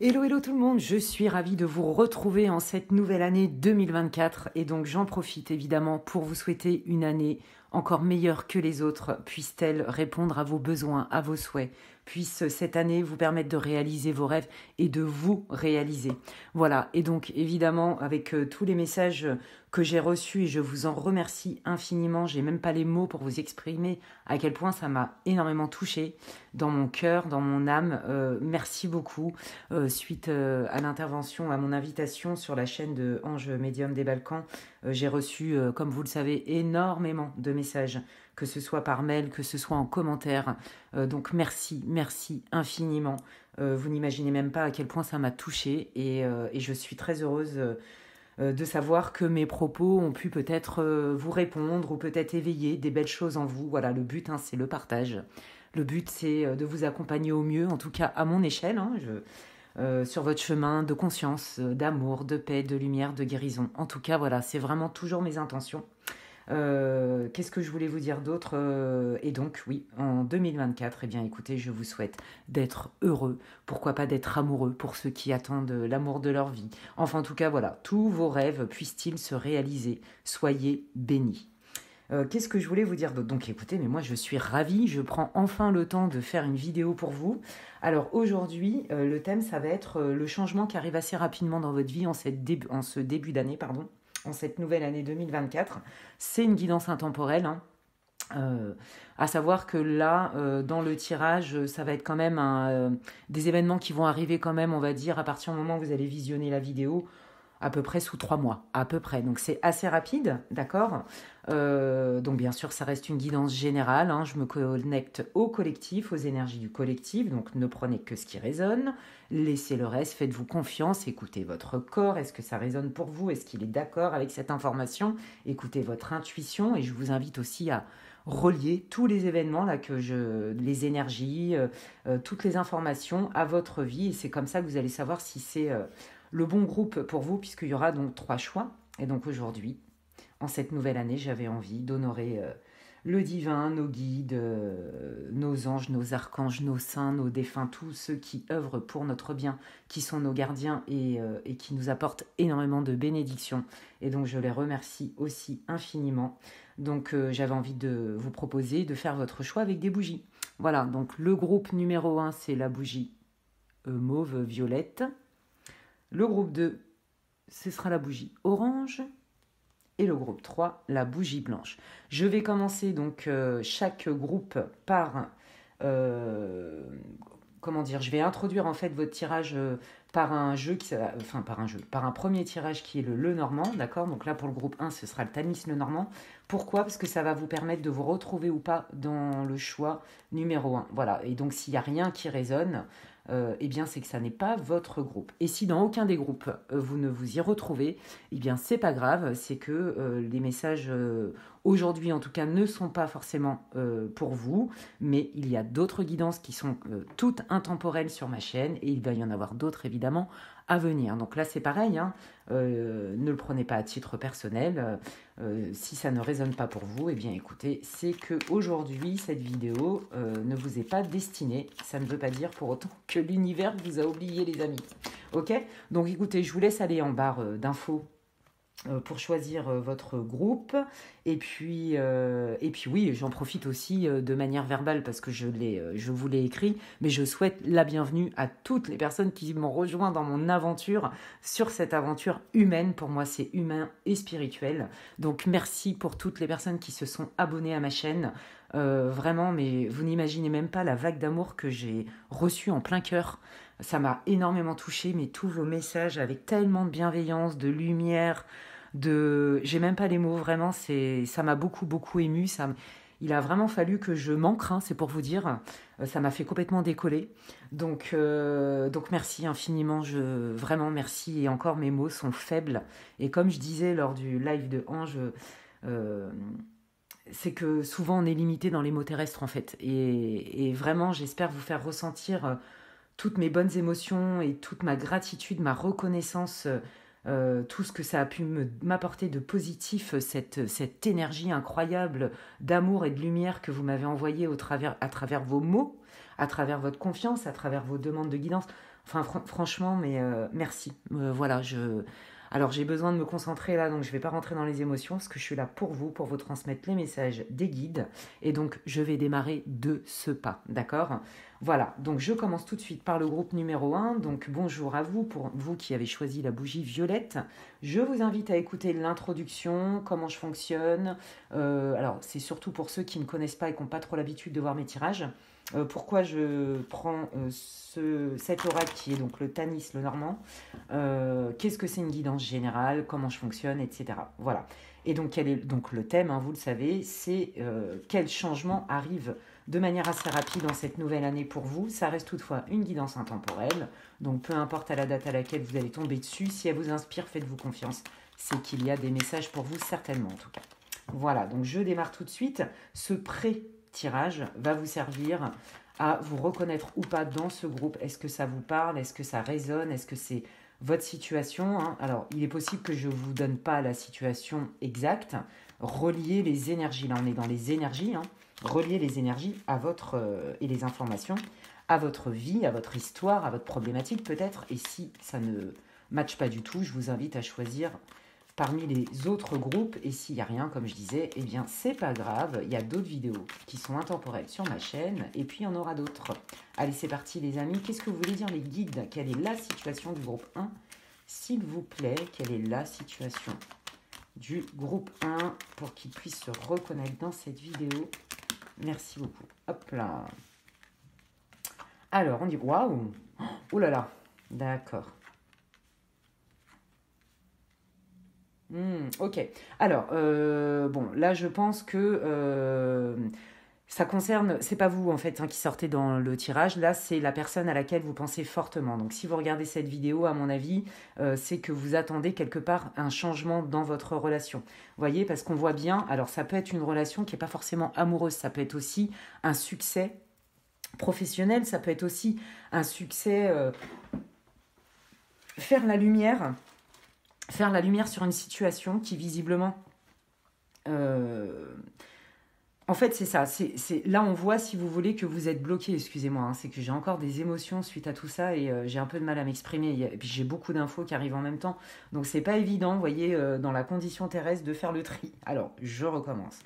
Hello, hello tout le monde, je suis ravie de vous retrouver en cette nouvelle année 2024 et donc j'en profite évidemment pour vous souhaiter une année encore meilleure que les autres, puisse-t-elle répondre à vos besoins, à vos souhaits, puisse cette année vous permettre de réaliser vos rêves et de vous réaliser. Voilà, et donc évidemment avec tous les messages que j'ai reçus et je vous en remercie infiniment, j'ai même pas les mots pour vous exprimer à quel point ça m'a énormément touchée dans mon cœur, dans mon âme. Merci beaucoup. Suite à l'intervention, à mon invitation sur la chaîne de Ange Médium des Balkans, j'ai reçu, comme vous le savez, énormément de messages, que ce soit par mail, que ce soit en commentaire. Donc merci infiniment. Vous n'imaginez même pas à quel point ça m'a touchée et je suis très heureuse de savoir que mes propos ont pu peut-être vous répondre ou peut-être éveiller des belles choses en vous. Voilà, le but, c'est le partage. Le but, c'est de vous accompagner au mieux, en tout cas à mon échelle, sur votre chemin de conscience, d'amour, de paix, de lumière, de guérison. En tout cas, voilà, c'est vraiment toujours mes intentions. Qu'est-ce que je voulais vous dire d'autre Et donc, oui, en 2024, eh bien, écoutez, je vous souhaite d'être heureux. Pourquoi pas d'être amoureux pour ceux qui attendent l'amour de leur vie. Enfin, en tout cas, voilà, tous vos rêves puissent-ils se réaliser. Soyez bénis. Qu'est-ce que je voulais vous dire d'autre? Donc écoutez, mais moi je suis ravie, je prends enfin le temps de faire une vidéo pour vous. Alors aujourd'hui, le thème ça va être le changement qui arrive assez rapidement dans votre vie en ce début d'année, pardon, en cette nouvelle année 2024. C'est une guidance intemporelle, hein. À savoir que là, dans le tirage, ça va être quand même des événements qui vont arriver quand même, on va dire, à partir du moment où vous allez visionner la vidéo, à peu près sous 3 mois, à peu près. Donc c'est assez rapide, d'accord. Donc bien sûr, ça reste une guidance générale, hein. Je me connecte au collectif, aux énergies du collectif, donc ne prenez que ce qui résonne, laissez le reste, faites-vous confiance, écoutez votre corps, est-ce que ça résonne pour vous, est-ce qu'il est d'accord avec cette information, écoutez votre intuition, et je vous invite aussi à relier tous les événements là les énergies, toutes les informations à votre vie, et c'est comme ça que vous allez savoir si c'est le bon groupe pour vous, puisqu'il y aura donc 3 choix. Et donc aujourd'hui, en cette nouvelle année, j'avais envie d'honorer le divin, nos guides, nos anges, nos archanges, nos saints, nos défunts, tous ceux qui œuvrent pour notre bien, qui sont nos gardiens et qui nous apportent énormément de bénédictions. Et donc je les remercie aussi infiniment. Donc j'avais envie de vous proposer de faire votre choix avec des bougies. Voilà, donc le groupe numéro 1, c'est la bougie mauve violette. Le groupe 2, ce sera la bougie orange. Et le groupe 3, la bougie blanche. Je vais commencer donc chaque groupe par... comment dire, je vais introduire en fait votre tirage par un jeu, par un premier tirage qui est le normand, d'accord. Donc là pour le groupe 1, ce sera le Tanis le normand. Pourquoi? Parce que ça va vous permettre de vous retrouver ou pas dans le choix numéro 1. Voilà, et donc s'il n'y a rien qui résonne, eh bien c'est que ça n'est pas votre groupe. Et si dans aucun des groupes vous ne vous y retrouvez, eh bien c'est pas grave, c'est que les messages aujourd'hui en tout cas ne sont pas forcément pour vous, mais il y a d'autres guidances qui sont toutes intemporelles sur ma chaîne et il va y en avoir d'autres évidemment à venir. Donc là c'est pareil, hein, ne le prenez pas à titre personnel. Si ça ne résonne pas pour vous, eh bien écoutez, c'est que aujourd'hui cette vidéo ne vous est pas destinée. Ça ne veut pas dire pour autant que l'univers vous a oublié, les amis. Ok? Donc écoutez, je vous laisse aller en barre d'infos pour choisir votre groupe. Et puis oui, j'en profite aussi de manière verbale parce que je vous l'ai écrit, mais je souhaite la bienvenue à toutes les personnes qui m'ont rejoint dans mon aventure, sur cette aventure humaine. Pour moi, c'est humain et spirituel. Donc merci pour toutes les personnes qui se sont abonnées à ma chaîne. Vraiment, mais vous n'imaginez même pas la vague d'amour que j'ai reçue en plein cœur. Ça m'a énormément touchée, mais tous vos messages avec tellement de bienveillance, de lumière, j'ai même pas les mots, vraiment, ça m'a beaucoup ému. Il a vraiment fallu que je m'ancre, hein, c'est pour vous dire. Ça m'a fait complètement décoller. Donc merci infiniment, vraiment merci. Et encore, mes mots sont faibles. Et comme je disais lors du live de Ange, c'est que souvent on est limité dans les mots terrestres en fait. Et vraiment, j'espère vous faire ressentir toutes mes bonnes émotions et toute ma gratitude, ma reconnaissance, tout ce que ça a pu m'apporter de positif, cette énergie incroyable d'amour et de lumière que vous m'avez envoyée à travers vos mots, à travers votre confiance, à travers vos demandes de guidance. Enfin, franchement, mais merci. Voilà, alors j'ai besoin de me concentrer là, donc je ne vais pas rentrer dans les émotions, parce que je suis là pour vous transmettre les messages des guides. Et donc, je vais démarrer de ce pas, d'accord? Voilà, donc je commence tout de suite par le groupe numéro 1. Donc, bonjour à vous, pour vous qui avez choisi la bougie violette. Je vous invite à écouter l'introduction, comment je fonctionne. Alors, c'est surtout pour ceux qui ne connaissent pas et qui n'ont pas trop l'habitude de voir mes tirages. Pourquoi je prends cet oracle qui est donc le Tanis, le Normand. Qu'est-ce que c'est une guidance générale, comment je fonctionne, etc. Voilà. Et donc, quel est donc le thème, hein, vous le savez, c'est quel changement arrive de manière assez rapide dans cette nouvelle année pour vous. Ça reste toutefois une guidance intemporelle, donc peu importe à la date à laquelle vous allez tomber dessus, si elle vous inspire, faites-vous confiance, c'est qu'il y a des messages pour vous, certainement en tout cas. Voilà, donc je démarre tout de suite. Ce pré-tirage va vous servir à vous reconnaître ou pas dans ce groupe. Est-ce que ça vous parle? Est-ce que ça résonne? Est-ce que c'est votre situation, hein? Alors, il est possible que je ne vous donne pas la situation exacte. Reliez les énergies. Là, on est dans les énergies. Hein. Reliez les énergies à votre et les informations à votre vie, à votre histoire, à votre problématique peut-être. Et si ça ne matche pas du tout, je vous invite à choisir parmi les autres groupes. Et s'il n'y a rien, comme je disais, eh bien, c'est pas grave. Il y a d'autres vidéos qui sont intemporelles sur ma chaîne. Et puis, il y en aura d'autres. Allez, c'est parti, les amis. Qu'est-ce que vous voulez dire, les guides? Quelle est la situation du groupe 1? S'il vous plaît, quelle est la situation du groupe 1 pour qu'ils puissent se reconnaître dans cette vidéo? Merci beaucoup. Hop là. Alors, on dit... Waouh! Oh là là. D'accord. Ok. Alors, bon, là, je pense que ça concerne, c'est pas vous en fait hein, qui sortez dans le tirage, là c'est la personne à laquelle vous pensez fortement. Donc si vous regardez cette vidéo, à mon avis, c'est que vous attendez quelque part un changement dans votre relation. Vous voyez, parce qu'on voit bien, alors ça peut être une relation qui n'est pas forcément amoureuse, ça peut être aussi un succès professionnel, ça peut être aussi un succès, faire la lumière sur une situation qui visiblement... en fait, c'est ça. Là, on voit, si vous voulez, que vous êtes bloqué. Excusez-moi, hein, c'est que j'ai encore des émotions suite à tout ça et j'ai un peu de mal à m'exprimer. Et puis, j'ai beaucoup d'infos qui arrivent en même temps. Donc, c'est pas évident, vous voyez, dans la condition terrestre, de faire le tri. Alors, je recommence.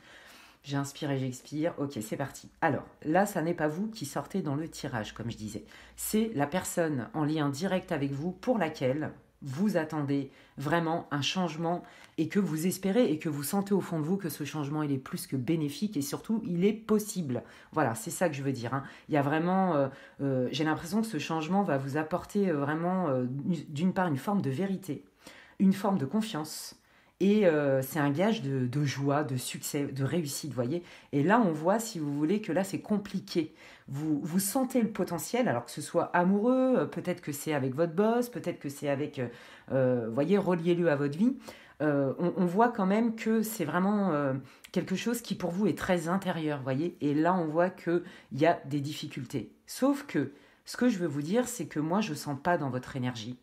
J'inspire et j'expire. Ok, c'est parti. Alors, là, ça n'est pas vous qui sortez dans le tirage, comme je disais. C'est la personne en lien direct avec vous pour laquelle vous attendez vraiment un changement et que vous espérez et que vous sentez au fond de vous que ce changement, il est plus que bénéfique et surtout, il est possible. Voilà, c'est ça que je veux dire. Hein. Il y a vraiment... j'ai l'impression que ce changement va vous apporter vraiment, d'une part, une forme de vérité, une forme de confiance, et c'est un gage de joie, de succès, de réussite, vous voyez. Et là, on voit, si vous voulez, que là, c'est compliqué. Vous sentez le potentiel, alors que ce soit amoureux, peut-être que c'est avec votre boss, peut-être que c'est avec, vous voyez, reliez-le à votre vie. On voit quand même que c'est vraiment quelque chose qui, pour vous, est très intérieur, vous voyez. Et là, on voit qu'il y a des difficultés. Sauf que, ce que je veux vous dire, c'est que moi, je ne sens pas dans votre énergie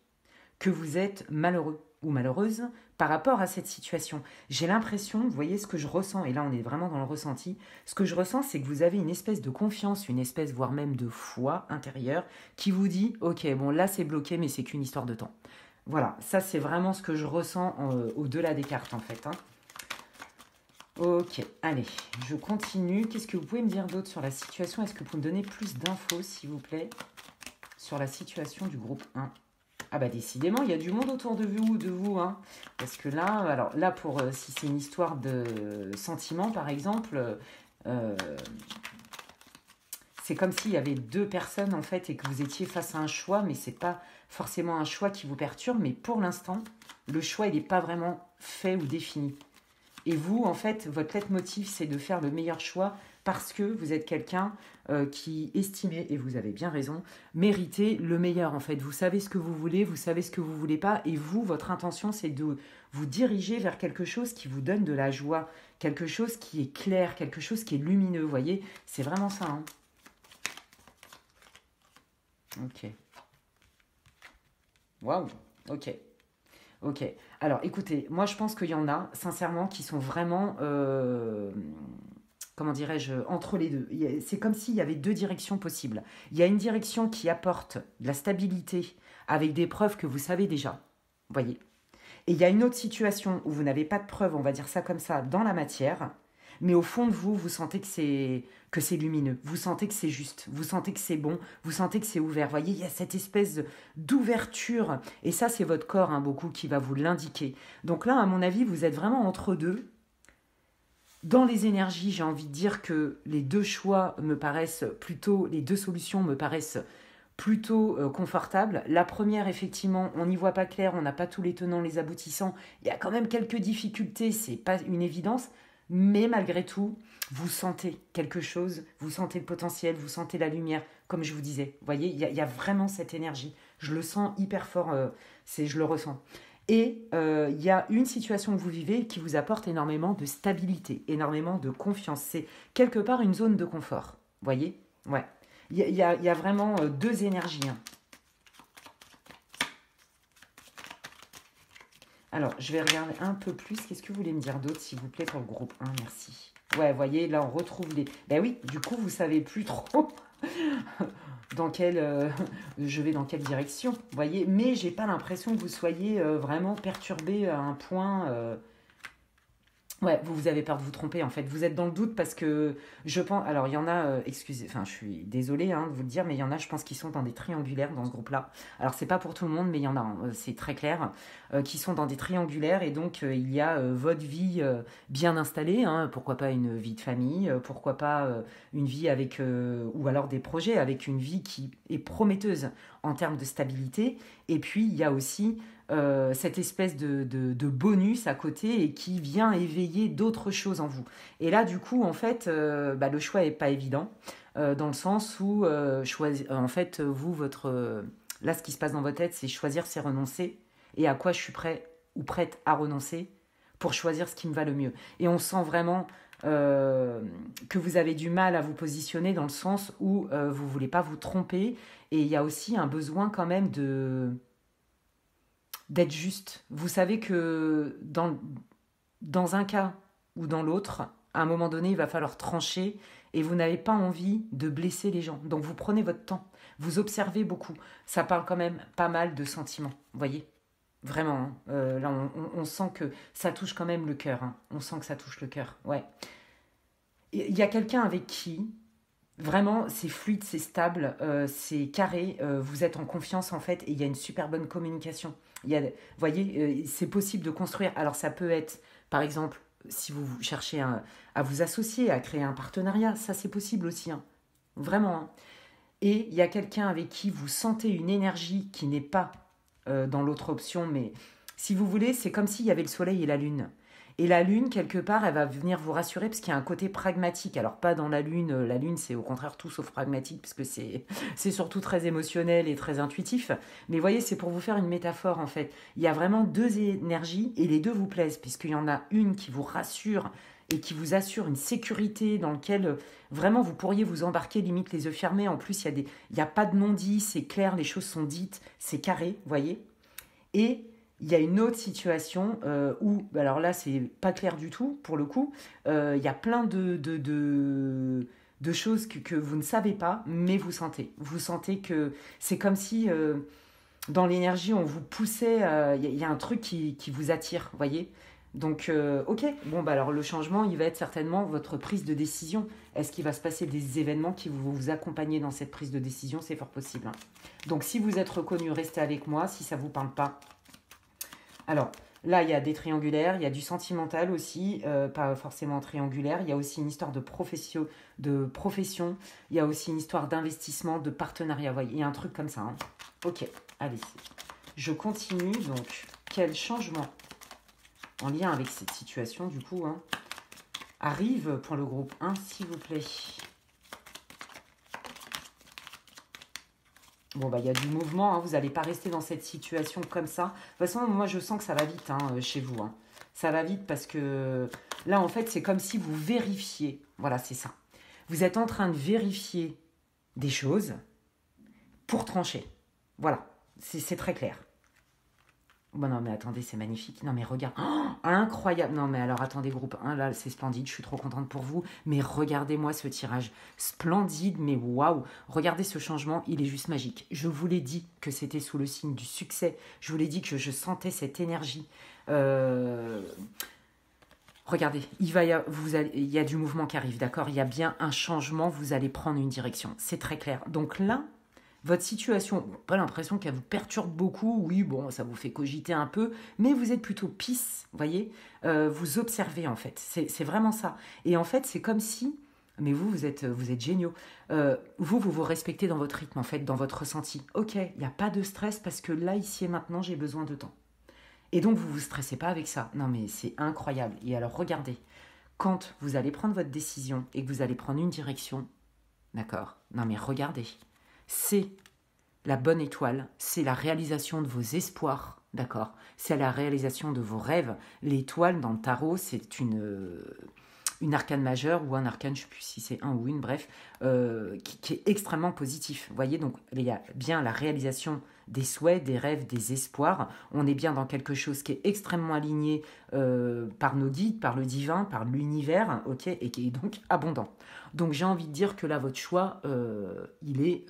que vous êtes malheureux ou malheureuse par rapport à cette situation. J'ai l'impression, vous voyez ce que je ressens, et là on est vraiment dans le ressenti, ce que je ressens c'est que vous avez une espèce de confiance, une espèce voire même de foi intérieure qui vous dit, ok, bon là c'est bloqué mais c'est qu'une histoire de temps. Voilà, ça c'est vraiment ce que je ressens au-delà des cartes en fait. Hein. Ok, allez, je continue. Qu'est-ce que vous pouvez me dire d'autre sur la situation? Est-ce que vous pouvez me donner plus d'infos s'il vous plaît sur la situation du groupe 1? Ah bah décidément, il y a du monde autour de vous, hein. Parce que là, alors là pour si c'est une histoire de sentiment par exemple, c'est comme s'il y avait deux personnes en fait et que vous étiez face à un choix, mais c'est pas forcément un choix qui vous perturbe, mais pour l'instant, le choix il n'est pas vraiment fait ou défini. Et vous, en fait, votre leitmotiv, c'est de faire le meilleur choix parce que vous êtes quelqu'un qui estimez, et vous avez bien raison, méritez le meilleur, en fait. Vous savez ce que vous voulez, vous savez ce que vous voulez pas, et vous, votre intention, c'est de vous diriger vers quelque chose qui vous donne de la joie, quelque chose qui est clair, quelque chose qui est lumineux, vous voyez. C'est vraiment ça, hein. Ok. Waouh, ok. Ok, alors écoutez, moi je pense qu'il y en a, sincèrement, qui sont vraiment comment dirais-je, entre les deux. C'est comme s'il y avait deux directions possibles. Il y a une direction qui apporte de la stabilité avec des preuves que vous savez déjà, voyez. Et il y a une autre situation où vous n'avez pas de preuves, on va dire ça comme ça, dans la matière, mais au fond de vous, vous sentez que c'est lumineux, vous sentez que c'est juste, vous sentez que c'est bon, vous sentez que c'est ouvert. Vous voyez, il y a cette espèce d'ouverture, et ça, c'est votre corps, hein, beaucoup, qui va vous l'indiquer. Donc là, à mon avis, vous êtes vraiment entre deux. Dans les énergies, j'ai envie de dire que les deux choix me paraissent plutôt, les deux solutions me paraissent plutôt confortables. La première, effectivement, on n'y voit pas clair, on n'a pas tous les tenants, les aboutissants. Il y a quand même quelques difficultés, c'est pas une évidence, mais malgré tout, vous sentez quelque chose, vous sentez le potentiel, vous sentez la lumière, comme je vous disais. Vous voyez, il y a vraiment cette énergie. Je le sens hyper fort, je le ressens. Et il y a une situation que vous vivez qui vous apporte énormément de stabilité, énormément de confiance. C'est quelque part une zone de confort. Vous voyez? Ouais. Il y a vraiment deux énergies. Hein. Alors, je vais regarder un peu plus. Qu'est-ce que vous voulez me dire d'autre, s'il vous plaît, pour le groupe 1? Merci. Ouais, vous voyez, là, on retrouve les... Ben oui, du coup, vous savez plus trop dans quelle... je vais dans quelle direction, vous voyez. Mais j'ai pas l'impression que vous soyez vraiment perturbé à un point... Ouais, vous avez peur de vous tromper, en fait. Vous êtes dans le doute parce que je pense... Alors, il y en a, excusez, enfin, je suis désolée hein, de vous le dire, mais il y en a, je pense, qui sont dans des triangulaires dans ce groupe-là. Alors, c'est pas pour tout le monde, mais il y en a, hein, c'est très clair, qui sont dans des triangulaires. Et donc, il y a votre vie bien installée, hein, pourquoi pas une vie de famille, pourquoi pas une vie avec... ou alors des projets avec une vie qui est prometteuse en termes de stabilité. Et puis, il y a aussi... cette espèce de bonus à côté et qui vient éveiller d'autres choses en vous. Et là, du coup, en fait, le choix n'est pas évident, dans le sens où, en fait, là, ce qui se passe dans votre tête, c'est choisir, c'est renoncer, et à quoi je suis prêt ou prête à renoncer pour choisir ce qui me va le mieux. Et on sent vraiment que vous avez du mal à vous positionner dans le sens où vous ne voulez pas vous tromper, et il y a aussi un besoin quand même d'être juste. Vous savez que dans un cas ou dans l'autre, à un moment donné, il va falloir trancher et vous n'avez pas envie de blesser les gens. Donc vous prenez votre temps, vous observez beaucoup. Ça parle quand même pas mal de sentiments, vous voyez? Vraiment, hein. Là on sent que ça touche quand même le cœur. Hein. On sent que ça touche le cœur, ouais. Il y a quelqu'un avec qui... Vraiment, c'est fluide, c'est stable, c'est carré, vous êtes en confiance en fait et il y a une super bonne communication. Vous voyez, c'est possible de construire. Alors ça peut être, par exemple, si vous cherchez à vous associer, à créer un partenariat, ça c'est possible aussi, hein. Vraiment. Hein. Et il y a quelqu'un avec qui vous sentez une énergie qui n'est pas dans l'autre option, mais si vous voulez, c'est comme s'il y avait le soleil et la lune. Et la lune, quelque part, elle va venir vous rassurer parce qu'il y a un côté pragmatique. Alors, pas dans la lune, c'est au contraire tout sauf pragmatique parce que c'est surtout très émotionnel et très intuitif. Mais voyez, c'est pour vous faire une métaphore, en fait. Il y a vraiment deux énergies et les deux vous plaisent puisqu'il y en a une qui vous rassure et qui vous assure une sécurité dans laquelle vraiment vous pourriez vous embarquer limite les yeux fermés. En plus, il y a pas de non-dit, c'est clair, les choses sont dites, c'est carré, voyez. Et... il y a une autre situation où, alors là, c'est pas clair du tout, pour le coup. Il y a plein de choses que vous ne savez pas, mais vous sentez. Vous sentez que c'est comme si, dans l'énergie, on vous poussait... Il y a un truc qui vous attire, vous voyez? Donc, ok. Bon, alors le changement, il va être certainement votre prise de décision. Est-ce qu'il va se passer des événements qui vont vous accompagner dans cette prise de décision? C'est fort possible. Hein. Donc, si vous êtes reconnu, restez avec moi. Si ça ne vous parle pas... Alors, là, il y a des triangulaires, il y a du sentimental aussi, pas forcément triangulaire. Il y a aussi une histoire de profession, il y a aussi une histoire d'investissement, de partenariat. Voyez, il y a un truc comme ça. Hein. Ok, allez. Je continue. Donc, quel changement en lien avec cette situation, du coup, hein, arrive pour le groupe 1, s'il vous plaît? Bon, il y a du mouvement, hein, vous n'allez pas rester dans cette situation comme ça. De toute façon, moi, je sens que ça va vite hein, chez vous. Hein. Ça va vite parce que là, en fait, c'est comme si vous vérifiez. Voilà, c'est ça. Vous êtes en train de vérifier des choses pour trancher. Voilà, c'est très clair. Bon, non, mais attendez, c'est magnifique. Non, mais regarde. Oh, incroyable. Non, mais alors attendez, groupe 1, là, c'est splendide. Je suis trop contente pour vous. Mais regardez-moi ce tirage. Splendide, mais waouh. Regardez ce changement, il est juste magique. Je vous l'ai dit que c'était sous le signe du succès. Je vous l'ai dit que je sentais cette énergie. Euh, Regardez, il y a du mouvement qui arrive, d'accord? Il y a bien un changement, vous allez prendre une direction. C'est très clair. Donc là, votre situation, bon, pas l'impression qu'elle vous perturbe beaucoup, oui, bon, ça vous fait cogiter un peu, mais vous êtes plutôt peace, vous voyez. Vous observez en fait, c'est vraiment ça. Et en fait, c'est comme si, mais vous êtes géniaux. Vous respectez dans votre rythme en fait, dans votre ressenti. Ok, il n'y a pas de stress parce que là, ici et maintenant, j'ai besoin de temps. Et donc, vous vous stressez pas avec ça. Non, mais c'est incroyable. Et alors, regardez, quand vous allez prendre votre décision et que vous allez prendre une direction, d'accord? Non, mais regardez, c'est la bonne étoile, c'est la réalisation de vos espoirs, d'accord? C'est la réalisation de vos rêves. L'étoile dans le tarot, c'est une arcane majeure ou un arcane, je ne sais plus si c'est un ou une, bref, qui est extrêmement positif. Vous voyez, donc il y a bien la réalisation des souhaits, des rêves, des espoirs. On est bien dans quelque chose qui est extrêmement aligné par nos guides, par le divin, par l'univers, ok, et qui est donc abondant. Donc j'ai envie de dire que là, votre choix, il est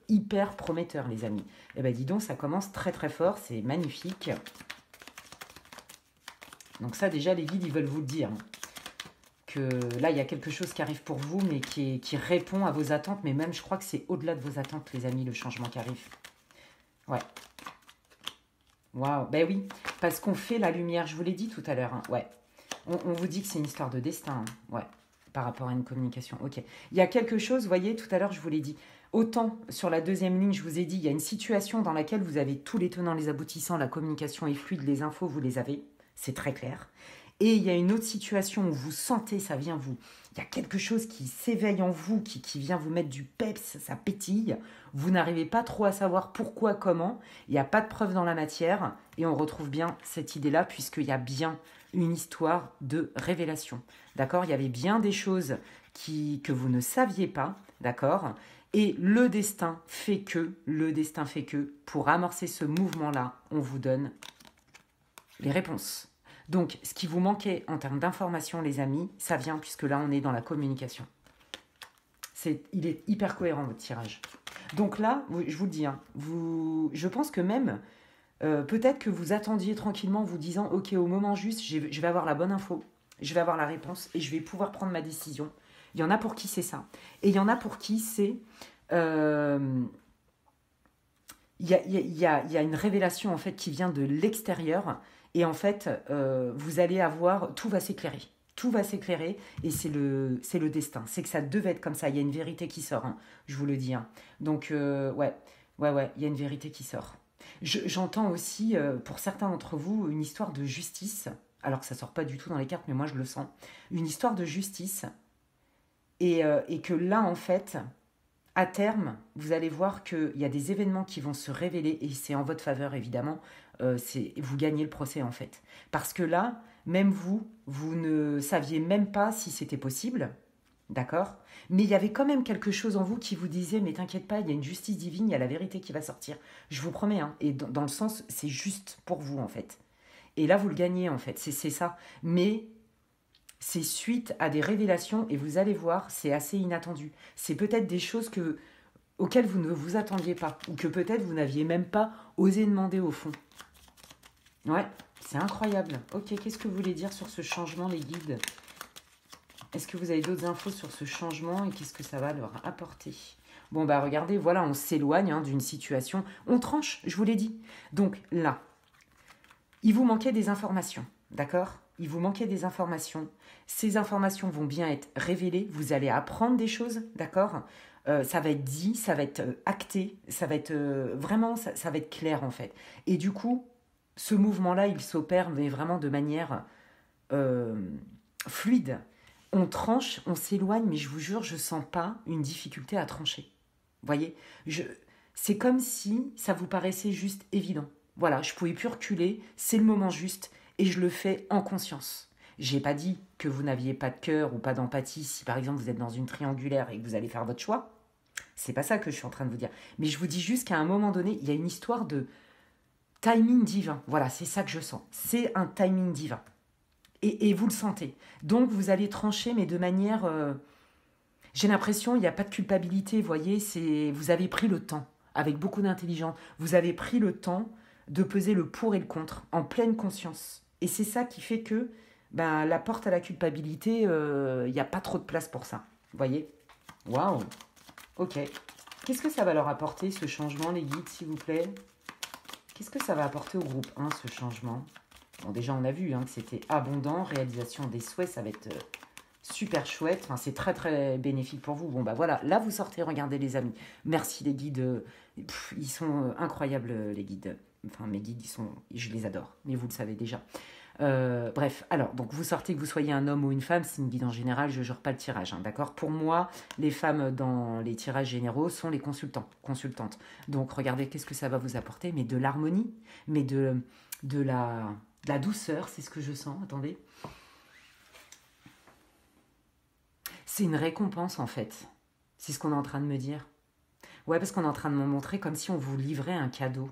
hyper prometteur, les amis. Eh bien, dis donc, ça commence très très fort, c'est magnifique. Donc ça, déjà, les guides, ils veulent vous le dire. Que là, il y a quelque chose qui arrive pour vous, mais qui répond à vos attentes. Mais même, je crois que c'est au-delà de vos attentes, les amis, le changement qui arrive. Ouais. Waouh. Ben oui, parce qu'on fait la lumière. Je vous l'ai dit tout à l'heure. Hein. Ouais. On vous dit que c'est une histoire de destin. Hein. Ouais. Par rapport à une communication. Ok. Il y a quelque chose, vous voyez, tout à l'heure, je vous l'ai dit. Autant sur la deuxième ligne, je vous ai dit, il y a une situation dans laquelle vous avez tous les tenants, les aboutissants, la communication est fluide, les infos, vous les avez. C'est très clair. Et il y a une autre situation où vous sentez, ça vient vous. Il y a quelque chose qui s'éveille en vous, qui vient vous mettre du peps, ça pétille. Vous n'arrivez pas trop à savoir pourquoi, comment. Il n'y a pas de preuve dans la matière. Et on retrouve bien cette idée-là, puisqu'il y a bien une histoire de révélation. D'accord? Il y avait bien des choses que vous ne saviez pas. D'accord? Et le destin fait que, pour amorcer ce mouvement-là, on vous donne les réponses. Donc, ce qui vous manquait en termes d'information, les amis, ça vient puisque là, on est dans la communication. Il est hyper cohérent, votre tirage. Donc là, je vous le dis, hein, je pense que même, peut-être que vous attendiez tranquillement en vous disant, ok, au moment juste, je vais avoir la bonne info, je vais avoir la réponse et je vais pouvoir prendre ma décision. Il y en a pour qui c'est ça. Et il y en a pour qui c'est... Il y a une révélation en fait qui vient de l'extérieur et en fait vous allez avoir, tout va s'éclairer. Tout va s'éclairer et c'est le destin. C'est que ça devait être comme ça. Il y a une vérité qui sort, hein, je vous le dis. Hein. Donc ouais, il y a une vérité qui sort. J'entends aussi pour certains d'entre vous une histoire de justice. Alors que ça sort pas du tout dans les cartes, mais moi je le sens. Une histoire de justice et que là en fait à terme, vous allez voir qu'il y a des événements qui vont se révéler, et c'est en votre faveur évidemment, vous gagnez le procès en fait. Parce que là, même vous ne saviez même pas si c'était possible, d'accord? Mais il y avait quand même quelque chose en vous qui vous disait, mais t'inquiète pas, il y a une justice divine, il y a la vérité qui va sortir. Je vous promets, hein, et dans le sens, c'est juste pour vous en fait. Et là, vous le gagnez en fait, c'est ça. Mais c'est suite à des révélations et vous allez voir, c'est assez inattendu. C'est peut-être des choses auxquelles vous ne vous attendiez pas ou que peut-être vous n'aviez même pas osé demander au fond. Ouais, c'est incroyable. Ok, qu'est-ce que vous voulez dire sur ce changement, les guides? Est-ce que vous avez d'autres infos sur ce changement et qu'est-ce que ça va leur apporter? Bon, bah regardez, voilà, on s'éloigne hein, d'une situation. On tranche, je vous l'ai dit. Donc là, il vous manquait des informations, d'accord? Il vous manquait des informations. Ces informations vont bien être révélées. Vous allez apprendre des choses, d'accord? Ça va être dit, ça va être acté, ça va être vraiment, ça va être clair en fait. Et du coup, ce mouvement-là, il s'opère mais vraiment de manière euh, fluide. On tranche, on s'éloigne, mais je vous jure, je sens pas une difficulté à trancher. Vous voyez, c'est comme si ça vous paraissait juste évident. Voilà, je pouvais plus reculer, c'est le moment juste et je le fais en conscience. J'ai pas dit que vous n'aviez pas de cœur ou pas d'empathie si par exemple vous êtes dans une triangulaire et que vous allez faire votre choix. C'est pas ça que je suis en train de vous dire. Mais je vous dis juste qu'à un moment donné, il y a une histoire de timing divin. Voilà, c'est ça que je sens. C'est un timing divin. Et vous le sentez. Donc, vous allez trancher, mais de manière... j'ai l'impression, il n'y a pas de culpabilité, vous voyez, vous avez pris le temps, avec beaucoup d'intelligence. Vous avez pris le temps de peser le pour et le contre, en pleine conscience. Et c'est ça qui fait que la porte à la culpabilité, il n'y a pas trop de place pour ça. Vous voyez? Waouh. Ok. Qu'est-ce que ça va leur apporter, ce changement, les guides, s'il vous plaît? Qu'est-ce que ça va apporter au groupe 1, ce changement? Bon, déjà, on a vu que c'était abondant, réalisation des souhaits, ça va être super chouette. Enfin, c'est très, très bénéfique pour vous. Bon, voilà, là, vous sortez, regardez, les amis. Merci, les guides. Ils sont incroyables, les guides. Enfin, mes guides, je les adore, mais vous le savez déjà. Bref, alors, donc vous sortez, que vous soyez un homme ou une femme, c'est une guide en général, je ne jure pas le tirage, d'accord? Pour moi, les femmes dans les tirages généraux sont les consultantes. Donc, regardez, qu'est-ce que ça va vous apporter? Mais de l'harmonie, mais de la douceur, c'est ce que je sens, attendez. C'est une récompense, en fait. C'est ce qu'on est en train de me dire. Ouais, parce qu'on est en train de me montrer comme si on vous livrait un cadeau.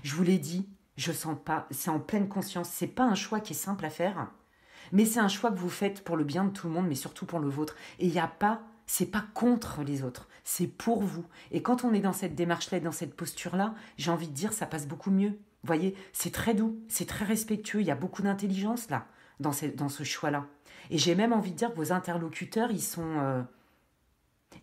Je vous l'ai dit, je sens pas, c'est en pleine conscience. C'est pas un choix qui est simple à faire, mais c'est un choix que vous faites pour le bien de tout le monde, mais surtout pour le vôtre. Et il n'y a pas, c'est pas contre les autres, c'est pour vous. Et quand on est dans cette démarche-là, dans cette posture-là, j'ai envie de dire, ça passe beaucoup mieux. Vous voyez, c'est très doux, c'est très respectueux, il y a beaucoup d'intelligence là, dans ce choix-là. Et j'ai même envie de dire que vos interlocuteurs, ils sont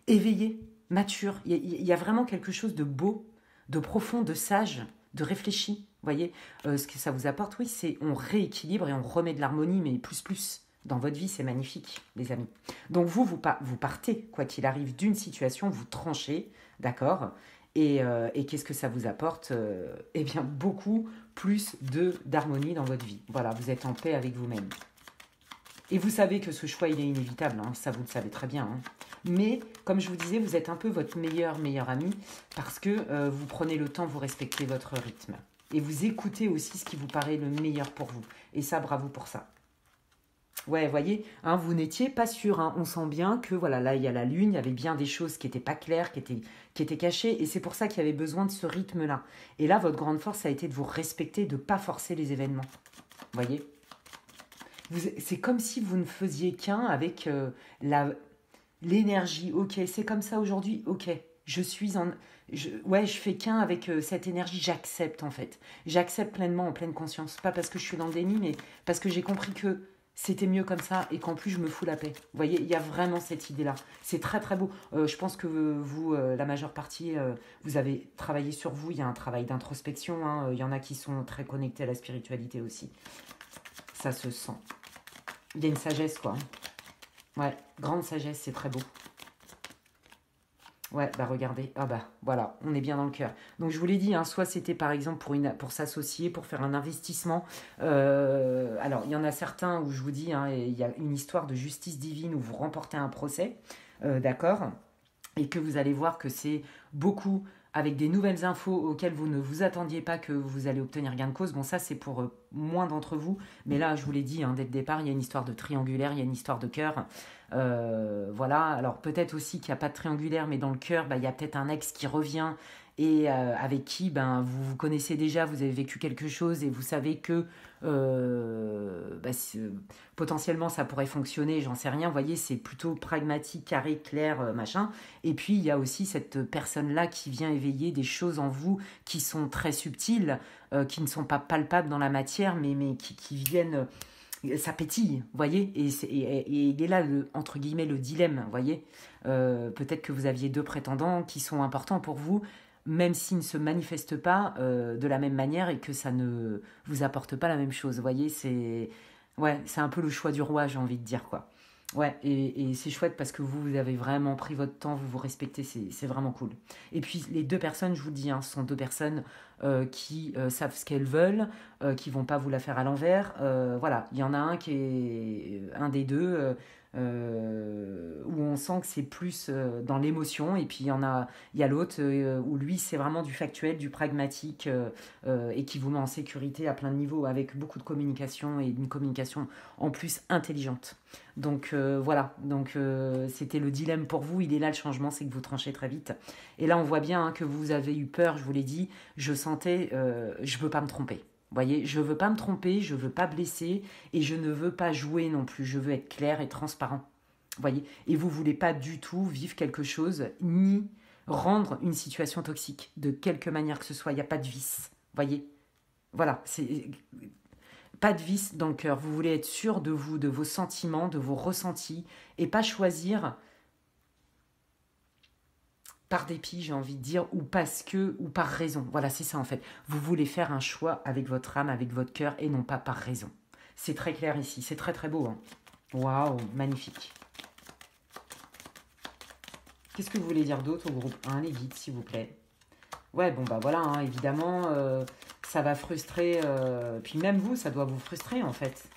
éveillés, matures. Il y a vraiment quelque chose de beau, de profond, de sage, de réfléchi. Vous voyez, ce que ça vous apporte, oui, c'est on rééquilibre et on remet de l'harmonie, mais plus. Dans votre vie, c'est magnifique, les amis. Donc vous partez, quoi qu'il arrive, d'une situation, vous tranchez, d'accord? Et qu'est-ce que ça vous apporte? Eh bien, beaucoup plus d'harmonie dans votre vie. Voilà, vous êtes en paix avec vous-même. Et vous savez que ce choix, il est inévitable, hein, ça vous le savez très bien. Hein. Mais, comme je vous disais, vous êtes un peu votre meilleur ami parce que vous prenez le temps, vous respectez votre rythme. Et vous écoutez aussi ce qui vous paraît le meilleur pour vous. Et ça, bravo pour ça. Ouais, voyez, hein, vous n'étiez pas sûr. Hein. On sent bien que, voilà, là, il y a la lune, il y avait bien des choses qui n'étaient pas claires, qui étaient cachées. Et c'est pour ça qu'il y avait besoin de ce rythme-là. Et là, votre grande force, ça a été de vous respecter, de ne pas forcer les événements. Voyez, c'est comme si vous ne faisiez qu'un avec l'énergie. Ok, c'est comme ça aujourd'hui. Ok, je fais qu'un avec cette énergie. J'accepte en fait. J'accepte pleinement, en pleine conscience. Pas parce que je suis dans le déni, mais parce que j'ai compris que c'était mieux comme ça et qu'en plus je me fous la paix. Vous voyez, il y a vraiment cette idée-là. C'est très très beau. Je pense que vous, la majeure partie, vous avez travaillé sur vous. Il y a un travail d'introspection. Hein. Il y en a qui sont très connectés à la spiritualité aussi. Ça se sent. Il y a une sagesse, quoi. Ouais, grande sagesse, c'est très beau. Ouais, regardez. Ah voilà, on est bien dans le cœur. Donc je vous l'ai dit, hein, soit c'était par exemple pour s'associer, pour faire un investissement. Alors, il y en a certains où je vous dis, hein, il y a une histoire de justice divine où vous remportez un procès, d'accord? Et que vous allez voir que c'est beaucoup avec des nouvelles infos auxquelles vous ne vous attendiez pas que vous allez obtenir gain de cause. Bon, ça, c'est pour moins d'entre vous. Mais là, je vous l'ai dit, hein, dès le départ, il y a une histoire de triangulaire, il y a une histoire de cœur. Voilà. Alors, peut-être aussi qu'il n'y a pas de triangulaire, mais dans le cœur, il y a peut-être un ex qui revient et avec qui vous vous connaissez déjà, vous avez vécu quelque chose et vous savez que potentiellement ça pourrait fonctionner, j'en sais rien, vous voyez, c'est plutôt pragmatique, carré, clair, machin. Et puis il y a aussi cette personne-là qui vient éveiller des choses en vous qui sont très subtiles, qui ne sont pas palpables dans la matière, mais qui viennent... ça pétille, vous voyez, et il est là, entre guillemets, le dilemme, vous voyez. Peut-être que vous aviez 2 prétendants qui sont importants pour vous, même s'ils ne se manifestent pas de la même manière et que ça ne vous apporte pas la même chose. Vous voyez, c'est un peu le choix du roi, j'ai envie de dire, quoi. Ouais, et c'est chouette parce que vous avez vraiment pris votre temps, vous vous respectez, c'est vraiment cool. Et puis les 2 personnes, je vous dis, hein, ce sont 2 personnes qui savent ce qu'elles veulent, qui vont pas vous la faire à l'envers. Voilà, il y en a un qui est un des deux. où on sent que c'est plus dans l'émotion, et puis il y a l'autre où lui c'est vraiment du factuel, du pragmatique, et qui vous met en sécurité à plein de niveaux avec beaucoup de communication et une communication en plus intelligente. Donc voilà, donc c'était le dilemme pour vous, il est là le changement, c'est que vous tranchez très vite. Et là on voit bien que vous avez eu peur, je vous l'ai dit, je sentais, je veux pas me tromper. Vous voyez, je veux pas me tromper, je veux pas blesser et je ne veux pas jouer non plus. Je veux être clair et transparent. Vous voyez, et vous voulez pas du tout vivre quelque chose ni rendre une situation toxique de quelque manière que ce soit. Il n'y a pas de vice. Vous voyez, voilà, c'est pas de vice dans le cœur. Vous voulez être sûr de vous, de vos sentiments, de vos ressentis et pas choisir par dépit, j'ai envie de dire, ou parce que, ou par raison. Voilà, c'est ça en fait. Vous voulez faire un choix avec votre âme, avec votre cœur, et non pas par raison. C'est très clair ici, c'est très très beau. Hein. Waouh, magnifique. Qu'est-ce que vous voulez dire d'autre au groupe 1, les guides, s'il vous plaît? Ouais, bon bah voilà, hein, évidemment, ça va frustrer, puis même vous, ça doit vous frustrer en fait.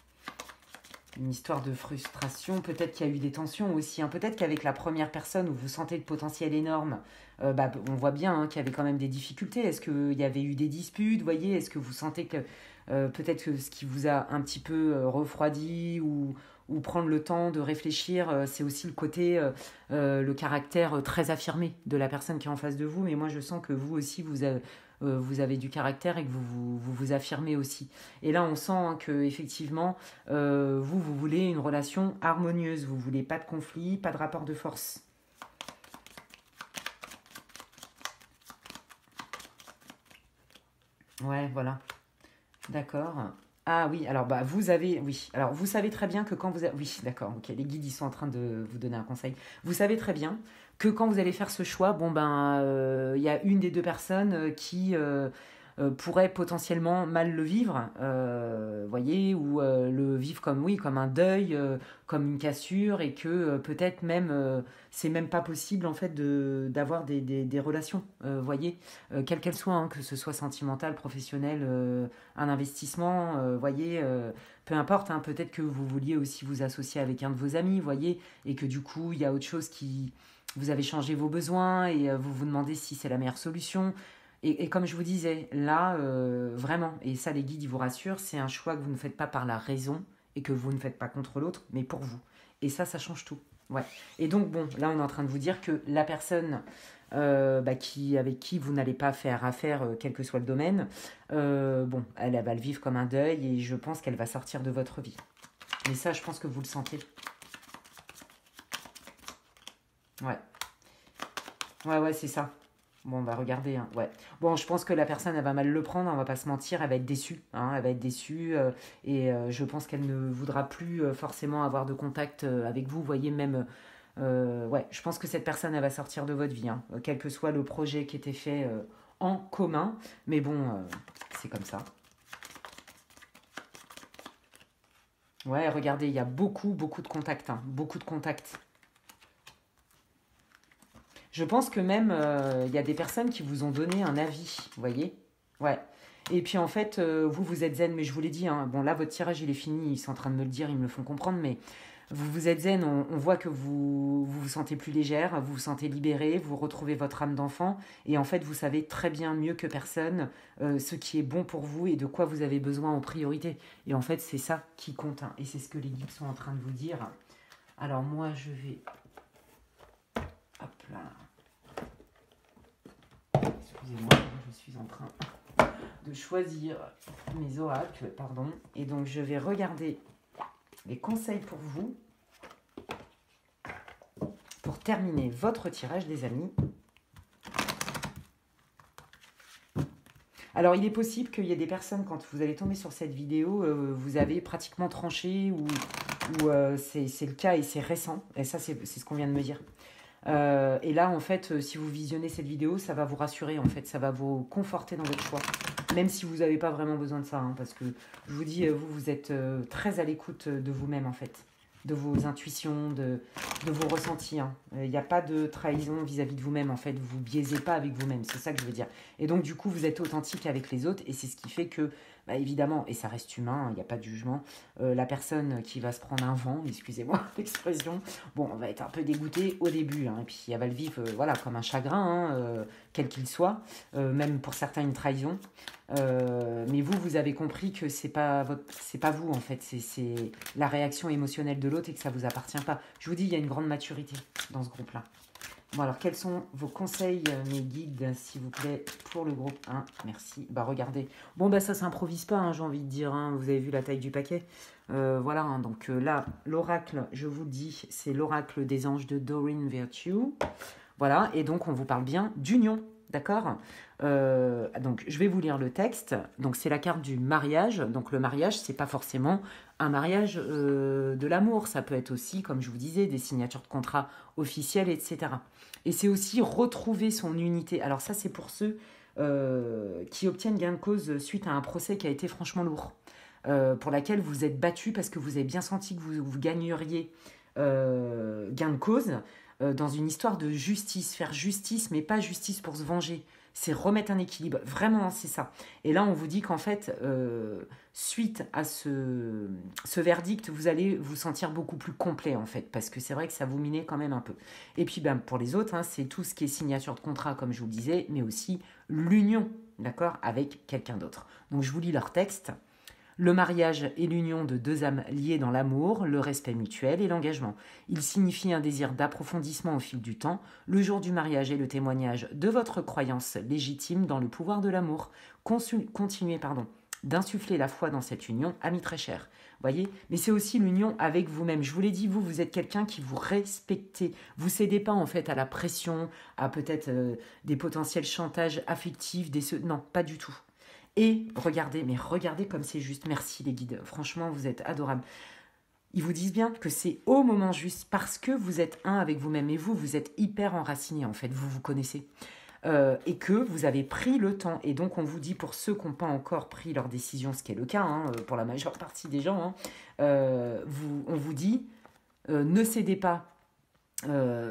Une histoire de frustration, peut-être qu'il y a eu des tensions aussi, hein. Peut-être qu'avec la première personne où vous sentez le potentiel énorme, on voit bien hein, qu'il y avait quand même des difficultés. Est-ce qu'il y avait eu des disputes, voyez? Est-ce que vous sentez que peut-être que ce qui vous a un petit peu refroidi ou prendre le temps de réfléchir, c'est aussi le côté, le caractère très affirmé de la personne qui est en face de vous. Mais moi, je sens que vous aussi, vous avez du caractère et que vous affirmez aussi. Et là, on sent hein, que effectivement, vous voulez une relation harmonieuse. Vous voulez pas de conflit, pas de rapport de force. Ouais, voilà. D'accord. Ah oui, alors bah vous avez, oui, alors vous savez très bien que quand vous, oui, d'accord, ok, les guides ils sont en train de vous donner un conseil. Vous savez très bien que quand vous allez faire ce choix, bon ben, il y a une des deux personnes qui pourrait potentiellement mal le vivre, voyez, ou le vivre comme oui, comme un deuil, comme une cassure, et que peut-être même c'est même pas possible en fait d'avoir des relations, voyez, quelles qu'elles soient, hein, que ce soit sentimental, professionnel, un investissement, voyez, peu importe, hein, peut-être que vous vouliez aussi vous associer avec un de vos amis, voyez, et que du coup il y a autre chose qui vous avez changé vos besoins et vous vous demandez si c'est la meilleure solution. Et comme je vous disais, là, vraiment, et ça les guides, ils vous rassurent, c'est un choix que vous ne faites pas par la raison et que vous ne faites pas contre l'autre, mais pour vous. Et ça change tout. Ouais. Et donc, bon, là, on est en train de vous dire que la personne avec qui vous n'allez pas faire affaire, quel que soit le domaine, bon, elle va le vivre comme un deuil et je pense qu'elle va sortir de votre vie. Mais ça, je pense que vous le sentez. Ouais. Ouais, c'est ça. Bon, bah regardez, hein, ouais. Bon, je pense que la personne, elle va mal le prendre, hein, on va pas se mentir, elle va être déçue, hein, elle va être déçue, et je pense qu'elle ne voudra plus forcément avoir de contact avec vous, voyez, même, ouais, je pense que cette personne, elle va sortir de votre vie, hein, quel que soit le projet qui était fait en commun, mais bon, c'est comme ça. Ouais, regardez, il y a beaucoup de contacts, hein, beaucoup de contacts. Je pense que même, il y a des personnes qui vous ont donné un avis, vous voyez? Ouais. Et puis en fait, vous êtes zen, mais je vous l'ai dit, hein, bon là, votre tirage, il est fini, ils sont en train de me le dire, ils me le font comprendre, mais vous êtes zen, on voit que vous sentez plus légère, vous vous sentez libérée, vous retrouvez votre âme d'enfant, et en fait, vous savez très bien, mieux que personne, ce qui est bon pour vous et de quoi vous avez besoin en priorité. Et en fait, c'est ça qui compte, hein, et c'est ce que les guides sont en train de vous dire. Alors moi, je vais... Hop là... Excusez-moi, je suis en train de choisir mes oracles, pardon. Et donc, je vais regarder les conseils pour vous pour terminer votre tirage, les amis. Alors, il est possible qu'il y ait des personnes, quand vous allez tomber sur cette vidéo, vous avez pratiquement tranché ou c'est le cas et c'est récent. Et ça, c'est ce qu'on vient de me dire. Et là, en fait, si vous visionnez cette vidéo, ça va vous rassurer, en fait, ça va vous conforter dans votre choix, même si vous n'avez pas vraiment besoin de ça, hein, parce que je vous dis, vous êtes très à l'écoute de vous-même, en fait. de vos intuitions, de vos ressentis. Il n'y a pas de trahison vis-à-vis de vous-même, en fait. Vous ne biaisez pas avec vous-même, c'est ça que je veux dire. Et donc, du coup, vous êtes authentique avec les autres, et c'est ce qui fait que, bah, évidemment, et ça reste humain, il n'y a pas de jugement, la personne qui va se prendre un vent, excusez-moi l'expression, bon, on va être un peu dégoûté au début, et puis elle va le vivre voilà, comme un chagrin, quel qu'il soit, même pour certains une trahison. Mais vous avez compris que c'est pas vous en fait, c'est la réaction émotionnelle de l'autre et que ça vous appartient pas. Je vous dis, il y a une grande maturité dans ce groupe-là. Bon alors, quels sont vos conseils, mes guides, s'il vous plaît, pour le groupe 1? Merci. Bah regardez. Bon bah ça s'improvise pas, j'ai envie de dire. Vous avez vu la taille du paquet. Voilà, donc là, l'oracle, je vous dis, c'est l'oracle des anges de Doreen Virtue. Voilà, et donc on vous parle bien d'union. D'accord. Donc, je vais vous lire le texte. Donc, c'est la carte du mariage. Donc, le mariage, c'est pas forcément un mariage de l'amour. Ça peut être aussi, comme je vous disais, des signatures de contrats officiels, etc. Et c'est aussi retrouver son unité. Alors, ça, c'est pour ceux qui obtiennent gain de cause suite à un procès qui a été franchement lourd, pour laquelle vous êtes battu parce que vous avez bien senti que vous gagneriez gain de cause. Dans une histoire de justice, faire justice, mais pas justice pour se venger. C'est remettre un équilibre. Vraiment, c'est ça. Et là, on vous dit qu'en fait, suite à ce verdict, vous allez vous sentir beaucoup plus complet, en fait, parce que c'est vrai que ça vous minait quand même un peu. Et puis, ben, pour les autres, c'est tout ce qui est signature de contrat, comme je vous le disais, mais aussi l'union, d'accord, avec quelqu'un d'autre. Donc, je vous lis leur texte. Le mariage est l'union de deux âmes liées dans l'amour, le respect mutuel et l'engagement. Il signifie un désir d'approfondissement au fil du temps. Le jour du mariage est le témoignage de votre croyance légitime dans le pouvoir de l'amour. Continuez d'insuffler la foi dans cette union, amis très chers. Voyez, mais c'est aussi l'union avec vous-même. Je vous l'ai dit, vous êtes quelqu'un qui vous respectez. Vous cédez pas en fait à la pression, à peut-être des potentiels chantages affectifs, non, pas du tout. Et regardez comme c'est juste. Merci les guides, franchement, vous êtes adorables. Ils vous disent bien que c'est au moment juste, parce que vous êtes un avec vous-même. Et vous êtes hyper enraciné, en fait, vous vous connaissez. Et que vous avez pris le temps. Et donc, on vous dit, pour ceux qui n'ont pas encore pris leur décision, ce qui est le cas, pour la majeure partie des gens, on vous dit, ne cédez pas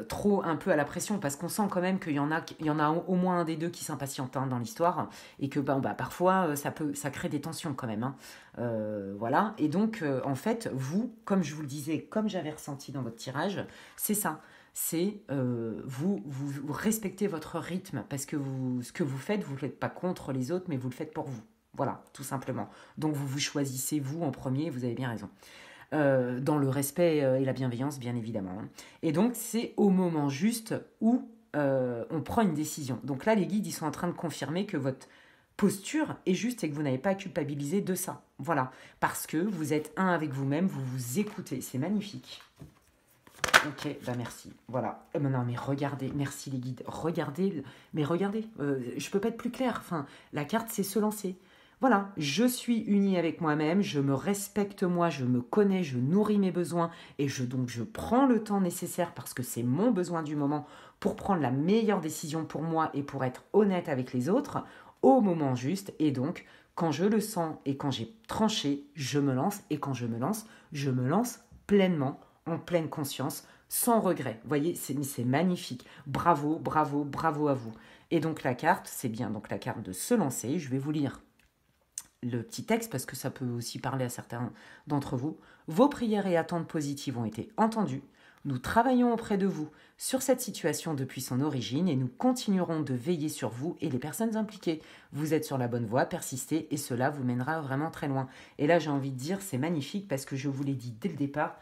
trop un peu à la pression, parce qu'on sent quand même qu'il y en a au moins un des deux qui s'impatiente dans l'histoire, et que parfois ça crée des tensions quand même. Voilà, et donc en fait, vous, comme je vous le disais, comme j'avais ressenti dans votre tirage, c'est ça. C'est vous respectez votre rythme, parce que ce que vous faites, vous ne le faites pas contre les autres, mais vous le faites pour vous. Voilà, tout simplement. Donc vous choisissez vous en premier, vous avez bien raison. Dans le respect et la bienveillance, bien évidemment. Et donc, c'est au moment juste où on prend une décision. Donc là, les guides, ils sont en train de confirmer que votre posture est juste et que vous n'avez pas à culpabiliser de ça. Voilà. Parce que vous êtes un avec vous-même, vous vous écoutez. C'est magnifique. Ok, merci. Voilà. Non, mais regardez, merci les guides. Regardez, je peux pas être plus clair. Enfin, la carte, c'est se lancer. Voilà, je suis unie avec moi-même, je me respecte moi, je me connais, je nourris mes besoins et donc je prends le temps nécessaire parce que c'est mon besoin du moment pour prendre la meilleure décision pour moi et pour être honnête avec les autres au moment juste. Et donc, quand je le sens et quand j'ai tranché, je me lance. Et quand je me lance pleinement, en pleine conscience, sans regret. Vous voyez, c'est magnifique. Bravo, bravo, bravo à vous. Et donc la carte, c'est bien donc la carte de se lancer. Je vais vous lire le petit texte, parce que ça peut aussi parler à certains d'entre vous. Vos prières et attentes positives ont été entendues. Nous travaillons auprès de vous sur cette situation depuis son origine et nous continuerons de veiller sur vous et les personnes impliquées. Vous êtes sur la bonne voie, persistez et cela vous mènera vraiment très loin. Et là, j'ai envie de dire, c'est magnifique parce que je vous l'ai dit dès le départ,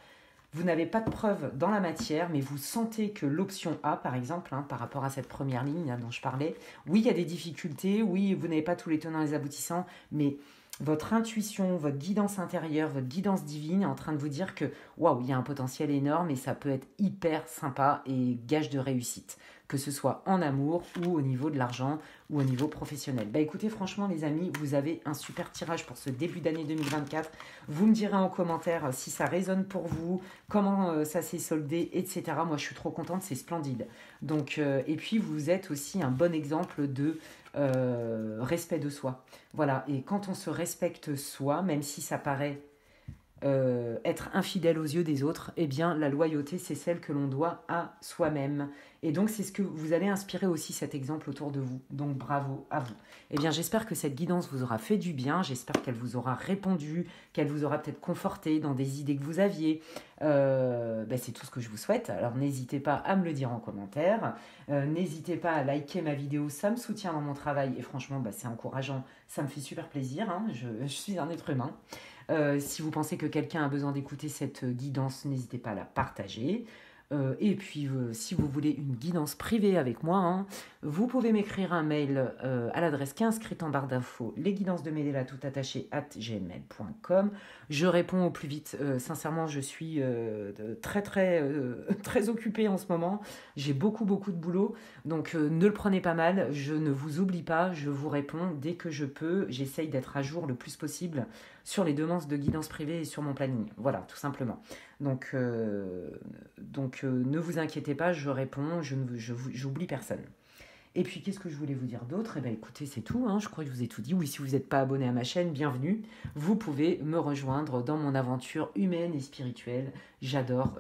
vous n'avez pas de preuves dans la matière, mais vous sentez que l'option A, par exemple, par rapport à cette première ligne dont je parlais, oui, il y a des difficultés, oui, vous n'avez pas tous les tenants et les aboutissants, mais votre intuition, votre guidance intérieure, votre guidance divine est en train de vous dire que, waouh, il y a un potentiel énorme et ça peut être hyper sympa et gage de réussite, que ce soit en amour ou au niveau de l'argent ou au niveau professionnel. Écoutez, franchement, les amis, vous avez un super tirage pour ce début d'année 2024. Vous me direz en commentaire si ça résonne pour vous, comment ça s'est soldé, etc. Moi, je suis trop contente, c'est splendide. Donc, et puis, vous êtes aussi un bon exemple de respect de soi. Voilà, et quand on se respecte soi, même si ça paraît être infidèle aux yeux des autres, eh bien la loyauté c'est celle que l'on doit à soi-même. Et donc c'est ce que vous allez inspirer aussi cet exemple autour de vous. Donc bravo à vous. Eh bien j'espère que cette guidance vous aura fait du bien, j'espère qu'elle vous aura répondu, qu'elle vous aura peut-être conforté dans des idées que vous aviez. C'est tout ce que je vous souhaite. Alors n'hésitez pas à me le dire en commentaire, n'hésitez pas à liker ma vidéo, ça me soutient dans mon travail et franchement c'est encourageant, ça me fait super plaisir, hein. Je suis un être humain. Si vous pensez que quelqu'un a besoin d'écouter cette guidance, n'hésitez pas à la partager. Et puis, si vous voulez une guidance privée avec moi, hein, vous pouvez m'écrire un mail à l'adresse qui est inscrite en barre d'infos, lesguidancesdemédéla@gmail.com. Je réponds au plus vite. Sincèrement, je suis très occupée en ce moment. J'ai beaucoup de boulot. Donc, ne le prenez pas mal. Je ne vous oublie pas. Je vous réponds dès que je peux. J'essaye d'être à jour le plus possible sur les demandes de guidance privée et sur mon planning. Voilà, tout simplement. Donc, ne vous inquiétez pas, je réponds, j'oublie personne. Et puis, qu'est-ce que je voulais vous dire d'autre? Eh bien, écoutez, c'est tout, hein, je crois que je vous ai tout dit. Oui, si vous n'êtes pas abonné à ma chaîne, bienvenue. Vous pouvez me rejoindre dans mon aventure humaine et spirituelle. J'adore,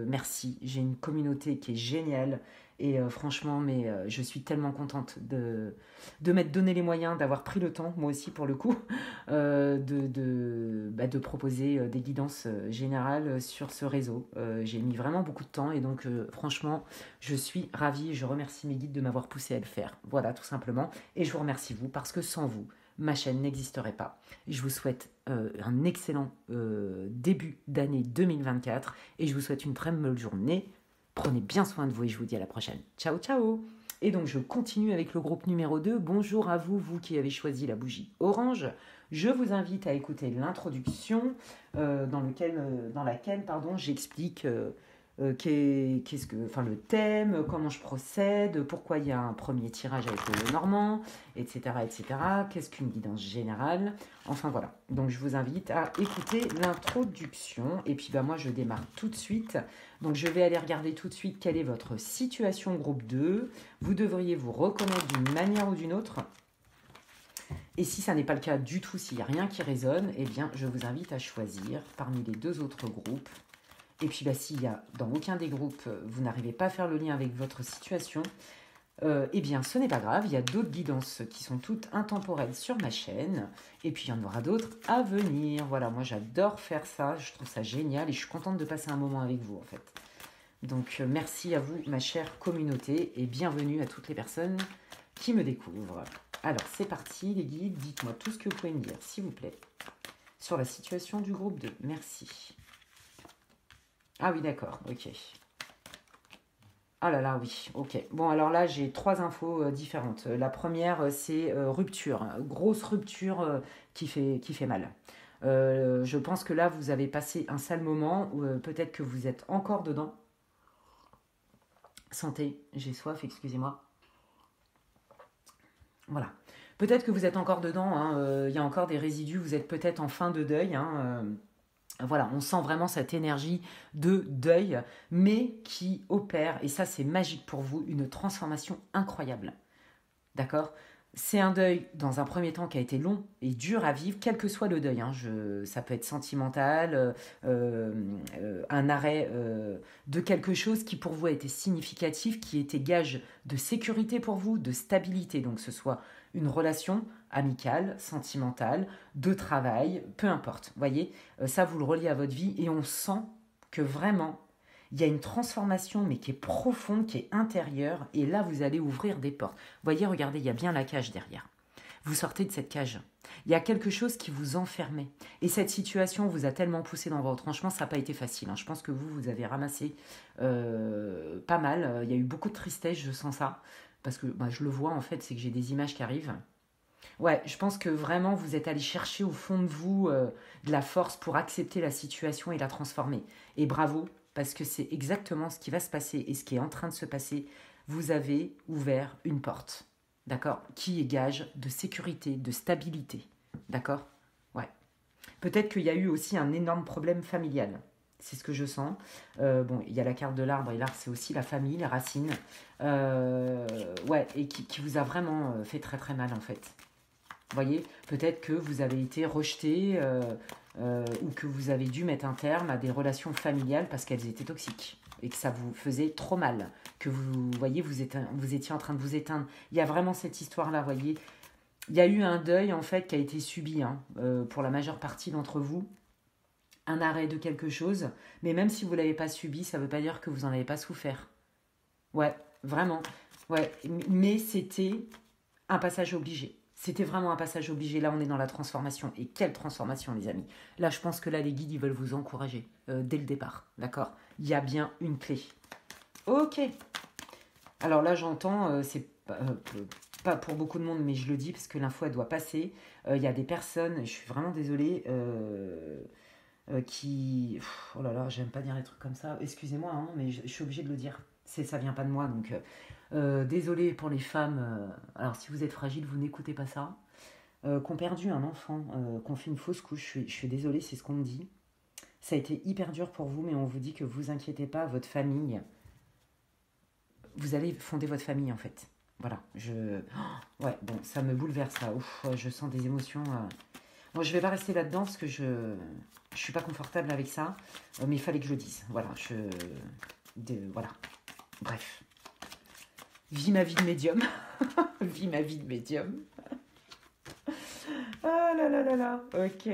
merci. J'ai une communauté qui est géniale. Et franchement, je suis tellement contente de m'être donné les moyens, d'avoir pris le temps, moi aussi pour le coup, de proposer des guidances générales sur ce réseau. J'ai mis vraiment beaucoup de temps et donc franchement, je suis ravie et je remercie mes guides de m'avoir poussé à le faire. Voilà, tout simplement. Et je vous remercie vous parce que sans vous, ma chaîne n'existerait pas. Je vous souhaite un excellent début d'année 2024 et je vous souhaite une très bonne journée. Prenez bien soin de vous et je vous dis à la prochaine. Ciao, ciao! Et donc, je continue avec le groupe numéro 2. Bonjour à vous, vous qui avez choisi la bougie orange. Je vous invite à écouter l'introduction dans laquelle j'explique le thème, comment je procède, pourquoi il y a un premier tirage avec le normand, etc., etc. Qu'est-ce qu'une guidance générale? Enfin voilà. Donc je vous invite à écouter l'introduction. Et puis moi je démarre tout de suite. Donc je vais aller regarder tout de suite quelle est votre situation groupe 2. Vous devriez vous reconnaître d'une manière ou d'une autre. Et si ça n'est pas le cas du tout, s'il n'y a rien qui résonne, eh bien je vous invite à choisir parmi les deux autres groupes. Et puis, s'il y a dans aucun des groupes, vous n'arrivez pas à faire le lien avec votre situation, eh bien, ce n'est pas grave. Il y a d'autres guidances qui sont toutes intemporelles sur ma chaîne. Et puis, il y en aura d'autres à venir. Voilà, moi, j'adore faire ça. Je trouve ça génial et je suis contente de passer un moment avec vous, en fait. Donc, merci à vous, ma chère communauté, et bienvenue à toutes les personnes qui me découvrent. Alors, c'est parti, les guides. Dites-moi tout ce que vous pouvez me dire, s'il vous plaît, sur la situation du groupe 2. Merci. Ah oui, d'accord, ok. Ah là là, oui, ok. Bon, alors là, j'ai 3 infos différentes. La première, c'est rupture. Grosse rupture qui fait mal. Je pense que là, vous avez passé un sale moment. Peut-être que vous êtes encore dedans. Santé, j'ai soif, excusez-moi. Voilà. Peut-être que vous êtes encore dedans. Hein, y a encore des résidus. Vous êtes peut-être en fin de deuil. Voilà, on sent vraiment cette énergie de deuil, mais qui opère, et ça c'est magique pour vous, une transformation incroyable. D'accord? C'est un deuil, dans un premier temps, qui a été long et dur à vivre, quel que soit le deuil. Ça peut être sentimental, un arrêt de quelque chose qui pour vous a été significatif, qui était gage de sécurité pour vous, de stabilité. Donc que ce soit une relation amicale, sentimentale, de travail, peu importe. Voyez, ça vous le reliez à votre vie et on sent que vraiment, il y a une transformation, mais qui est profonde, qui est intérieure, et là, vous allez ouvrir des portes. Voyez, regardez, il y a bien la cage derrière. Vous sortez de cette cage. Il y a quelque chose qui vous enfermait. Et cette situation vous a tellement poussé dans votre retranchement, ça n'a pas été facile. Je pense que vous avez ramassé pas mal. Il y a eu beaucoup de tristesse, je sens ça. Parce que je le vois, en fait, c'est que j'ai des images qui arrivent. Ouais, je pense que vraiment, vous êtes allé chercher au fond de vous de la force pour accepter la situation et la transformer. Et bravo, parce que c'est exactement ce qui va se passer et ce qui est en train de se passer. Vous avez ouvert une porte, d'accord, qui est gage de sécurité, de stabilité, d'accord? Ouais. Peut-être qu'il y a eu aussi un énorme problème familial. C'est ce que je sens. Il y a la carte de l'arbre, et l'arbre, c'est aussi la famille, les racines. Et qui vous a vraiment fait très très mal, en fait. Vous voyez, peut-être que vous avez été rejeté, ou que vous avez dû mettre un terme à des relations familiales parce qu'elles étaient toxiques et que ça vous faisait trop mal, que vous voyez, vous étiez en train de vous éteindre. Il y a vraiment cette histoire-là, voyez. Il y a eu un deuil, en fait, qui a été subi pour la majeure partie d'entre vous. Un arrêt de quelque chose, mais même si vous ne l'avez pas subi, ça ne veut pas dire que vous n'en avez pas souffert. Ouais, vraiment. Ouais, mais c'était un passage obligé. C'était vraiment un passage obligé. Là, on est dans la transformation. Et quelle transformation, les amis. Là, je pense que là, les guides, ils veulent vous encourager dès le départ. D'accord. Il y a bien une clé. Ok. Alors là, j'entends, c'est pas pour beaucoup de monde, mais je le dis parce que l'info, elle doit passer. Il y a des personnes, je suis vraiment désolée, qui... oh là là, j'aime pas dire des trucs comme ça. Excusez-moi, hein, mais je suis obligée de le dire. Ça vient pas de moi, donc... désolée pour les femmes. Alors, si vous êtes fragile, vous n'écoutez pas ça. Qu'on perdu un enfant, qu'on fait une fausse couche. Je suis désolée, c'est ce qu'on me dit. Ça a été hyper dur pour vous, mais on vous dit que vous inquiétez pas, votre famille... Vous allez fonder votre famille, en fait. Voilà. Ouais, bon, ça me bouleverse, ça. Ouf, je sens des émotions... Bon, je vais pas rester là-dedans parce que je suis pas confortable avec ça. Mais il fallait que je le dise. Voilà, voilà. Bref. Vis ma vie de médium. Vis ma vie de médium. Ah là là là là. Ok.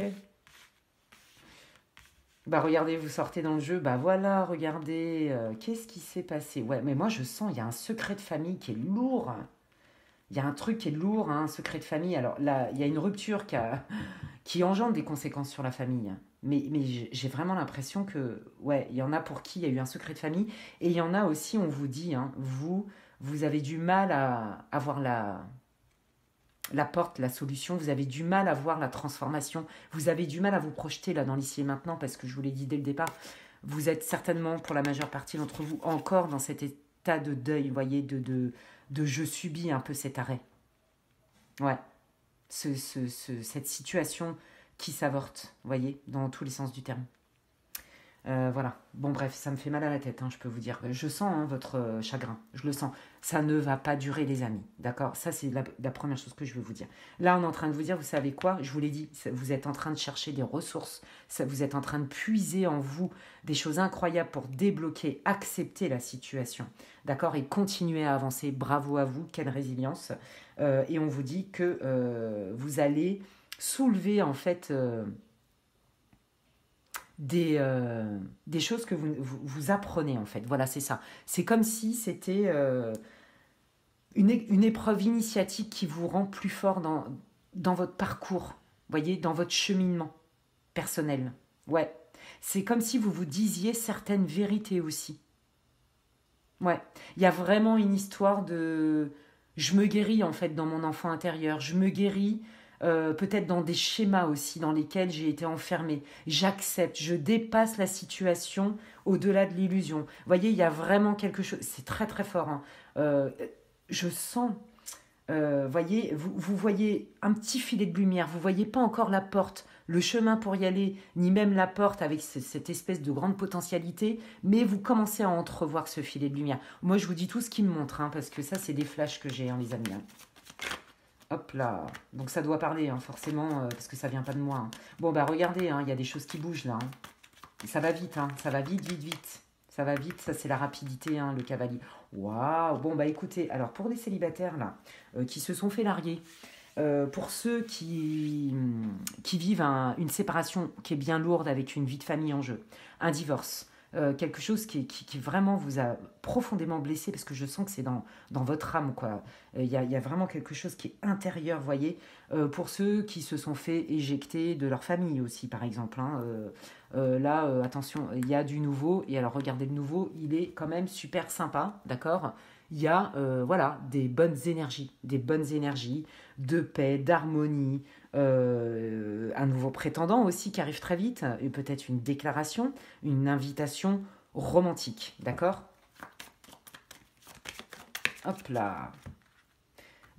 Bah regardez, vous sortez dans le jeu. Bah voilà, regardez. Qu'est-ce qui s'est passé? Ouais, mais moi je sens, il y a un secret de famille qui est lourd. Il y a un truc qui est lourd, hein, un secret de famille. Alors là, il y a une rupture qui engendre des conséquences sur la famille. Mais j'ai vraiment l'impression que, ouais, il y en a pour qui il y a eu un secret de famille. Et il y en a aussi, on vous dit, hein, vous avez du mal à avoir la porte, la solution. Vous avez du mal à voir la transformation. Vous avez du mal à vous projeter là dans l'ici et maintenant parce que je vous l'ai dit dès le départ, vous êtes certainement, pour la majeure partie d'entre vous, encore dans cet état de deuil, vous voyez, de je subis un peu cet arrêt. Ouais. Cette situation qui s'avorte, vous voyez, dans tous les sens du terme. Voilà. Bon, bref, ça me fait mal à la tête, hein, je peux vous dire. Je sens hein, votre chagrin, je le sens. Ça ne va pas durer, les amis, d'accord? Ça, c'est la première chose que je veux vous dire. Là, on est en train de vous dire, vous savez quoi? Je vous l'ai dit, vous êtes en train de chercher des ressources, vous êtes en train de puiser en vous des choses incroyables pour débloquer, accepter la situation, d'accord? Et continuer à avancer. Bravo à vous, quelle résilience. Et on vous dit que vous allez soulever, en fait... des choses que vous apprenez en fait. Voilà, c'est ça. C'est comme si c'était une épreuve initiatique qui vous rend plus fort dans votre parcours, voyez, dans votre cheminement personnel. Ouais. C'est comme si vous vous disiez certaines vérités aussi. Ouais. Il y a vraiment une histoire de... Je me guéris en fait dans mon enfant intérieur. Je me guéris peut-être dans des schémas aussi dans lesquels j'ai été enfermée. J'accepte, je dépasse la situation au-delà de l'illusion. Vous voyez, il y a vraiment quelque chose, c'est très très fort. Hein. Je sens, voyez, vous voyez un petit filet de lumière, vous voyez pas encore la porte, le chemin pour y aller, ni même la porte avec cette espèce de grande potentialité, mais vous commencez à entrevoir ce filet de lumière. Moi, je vous dis tout ce qui me montre, hein, parce que ça, c'est des flashs que j'ai, hein, les amis. Hein. Hop là. Donc ça doit parler, hein, forcément, parce que ça vient pas de moi. Hein. Bon, bah regardez, hein, il y a des choses qui bougent là. Hein. Ça va vite, hein, ça va vite, vite, vite. Ça va vite, ça c'est la rapidité, hein, le cavalier. Waouh. Bon, bah écoutez, alors pour les célibataires là, qui se sont fait larguer, pour ceux qui vivent une séparation qui est bien lourde avec une vie de famille en jeu, un divorce, quelque chose qui vraiment vous a profondément blessé, parce que je sens que c'est dans votre âme, quoi. Il y a vraiment quelque chose qui est intérieur, vous voyez. Pour ceux qui se sont fait éjecter de leur famille aussi, par exemple. Hein, là, attention, il y a du nouveau, et alors regardez le nouveau, il est quand même super sympa, d'accord? Il y a voilà, des bonnes énergies de paix, d'harmonie, un nouveau prétendant aussi qui arrive très vite, et peut-être une déclaration, une invitation romantique, d'accord? Hop là.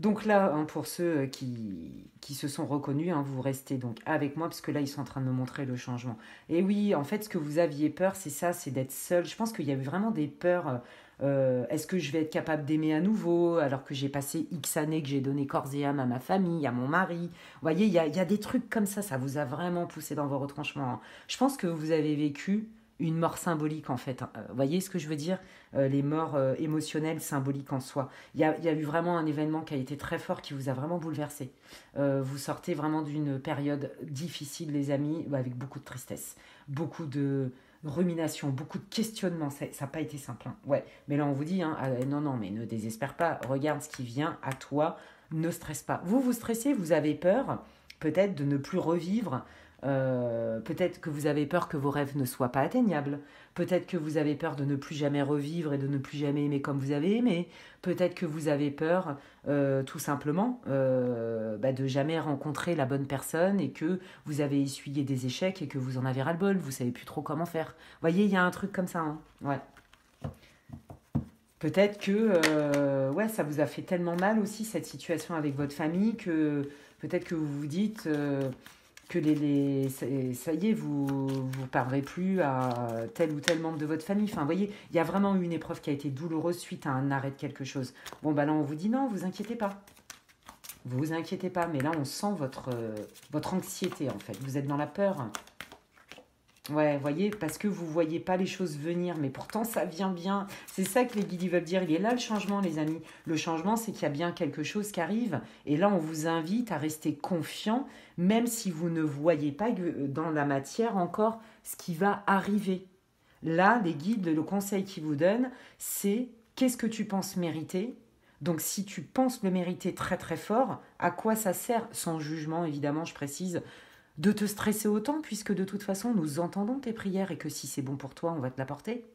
Donc là, hein, pour ceux qui se sont reconnus, hein, vous restez donc avec moi, parce que là, ils sont en train de me montrer le changement. Et oui, en fait, ce que vous aviez peur, c'est ça, c'est d'être seul. Je pense qu'il y a eu vraiment des peurs Est-ce que je vais être capable d'aimer à nouveau alors que j'ai passé X années, que j'ai donné corps et âme à ma famille, à mon mari? Vous voyez, il y a des trucs comme ça vous a vraiment poussé dans vos retranchements, hein. Je pense que vous avez vécu une mort symbolique en fait, hein. Vous voyez ce que je veux dire? Les morts émotionnelles, symboliques en soi. Il y a eu vraiment un événement qui a été très fort, qui vous a vraiment bouleversé. Vous sortez vraiment d'une période difficile, les amis, avec beaucoup de tristesse, beaucoup de rumination, beaucoup de questionnements. Ça n'a pas été simple, hein. Ouais, mais là on vous dit, hein, non, non, mais ne désespère pas. Regarde ce qui vient à toi. Ne stresse pas. Vous stressez, vous avez peur, peut-être de ne plus revivre. Peut-être que vous avez peur que vos rêves ne soient pas atteignables. Peut-être que vous avez peur de ne plus jamais revivre et de ne plus jamais aimer comme vous avez aimé. Peut-être que vous avez peur, tout simplement, de jamais rencontrer la bonne personne et que vous avez essuyé des échecs et que vous en avez ras-le-bol. Vous savez plus trop comment faire. Vous voyez, il y a un truc comme ça, hein. Ouais. Peut-être que ouais, ça vous a fait tellement mal aussi, cette situation avec votre famille, que peut-être que vous vous dites que ça y est, vous ne parlerez plus à tel ou tel membre de votre famille. Enfin, vous voyez, il y a vraiment eu une épreuve qui a été douloureuse suite à un arrêt de quelque chose. Bon, bah là, on vous dit non, vous inquiétez pas. Vous inquiétez pas, mais là, on sent votre anxiété, en fait. Vous êtes dans la peur. Ouais, voyez, parce que vous voyez pas les choses venir, mais pourtant ça vient bien. C'est ça que les guides ils veulent dire. Il est là le changement, les amis. Le changement, c'est qu'il y a bien quelque chose qui arrive. Et là, on vous invite à rester confiant, même si vous ne voyez pas dans la matière encore ce qui va arriver. Là, les guides, le conseil qu'ils vous donnent, c'est qu'est-ce que tu penses mériter. Donc, si tu penses le mériter très très fort, à quoi ça sert? Sans jugement, évidemment, je précise, de te stresser autant, puisque de toute façon, nous entendons tes prières et que si c'est bon pour toi, on va te l'apporter.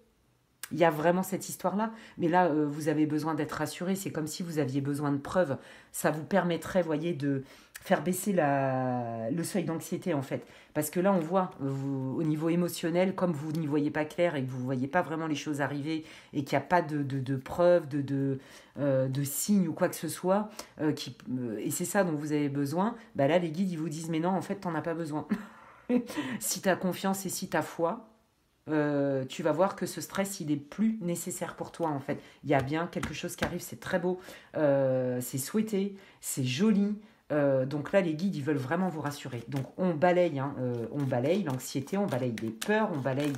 Il y a vraiment cette histoire-là. Mais là, vous avez besoin d'être rassuré. C'est comme si vous aviez besoin de preuves. Ça vous permettrait, voyez, de faire baisser le seuil d'anxiété, en fait. Parce que là, on voit, au niveau émotionnel, comme vous n'y voyez pas clair et que vous ne voyez pas vraiment les choses arriver et qu'il n'y a pas de preuves, de signes ou quoi que ce soit, et c'est ça dont vous avez besoin, bah là, les guides, ils vous disent, mais non, en fait, tu n'en as pas besoin. Si tu as confiance et si tu as foi, tu vas voir que ce stress, il est plus nécessaire pour toi, en fait. Il y a bien quelque chose qui arrive, c'est très beau, c'est souhaité, c'est joli. Donc là, les guides, ils veulent vraiment vous rassurer. Donc on balaye l'anxiété, on balaye les peurs, on balaye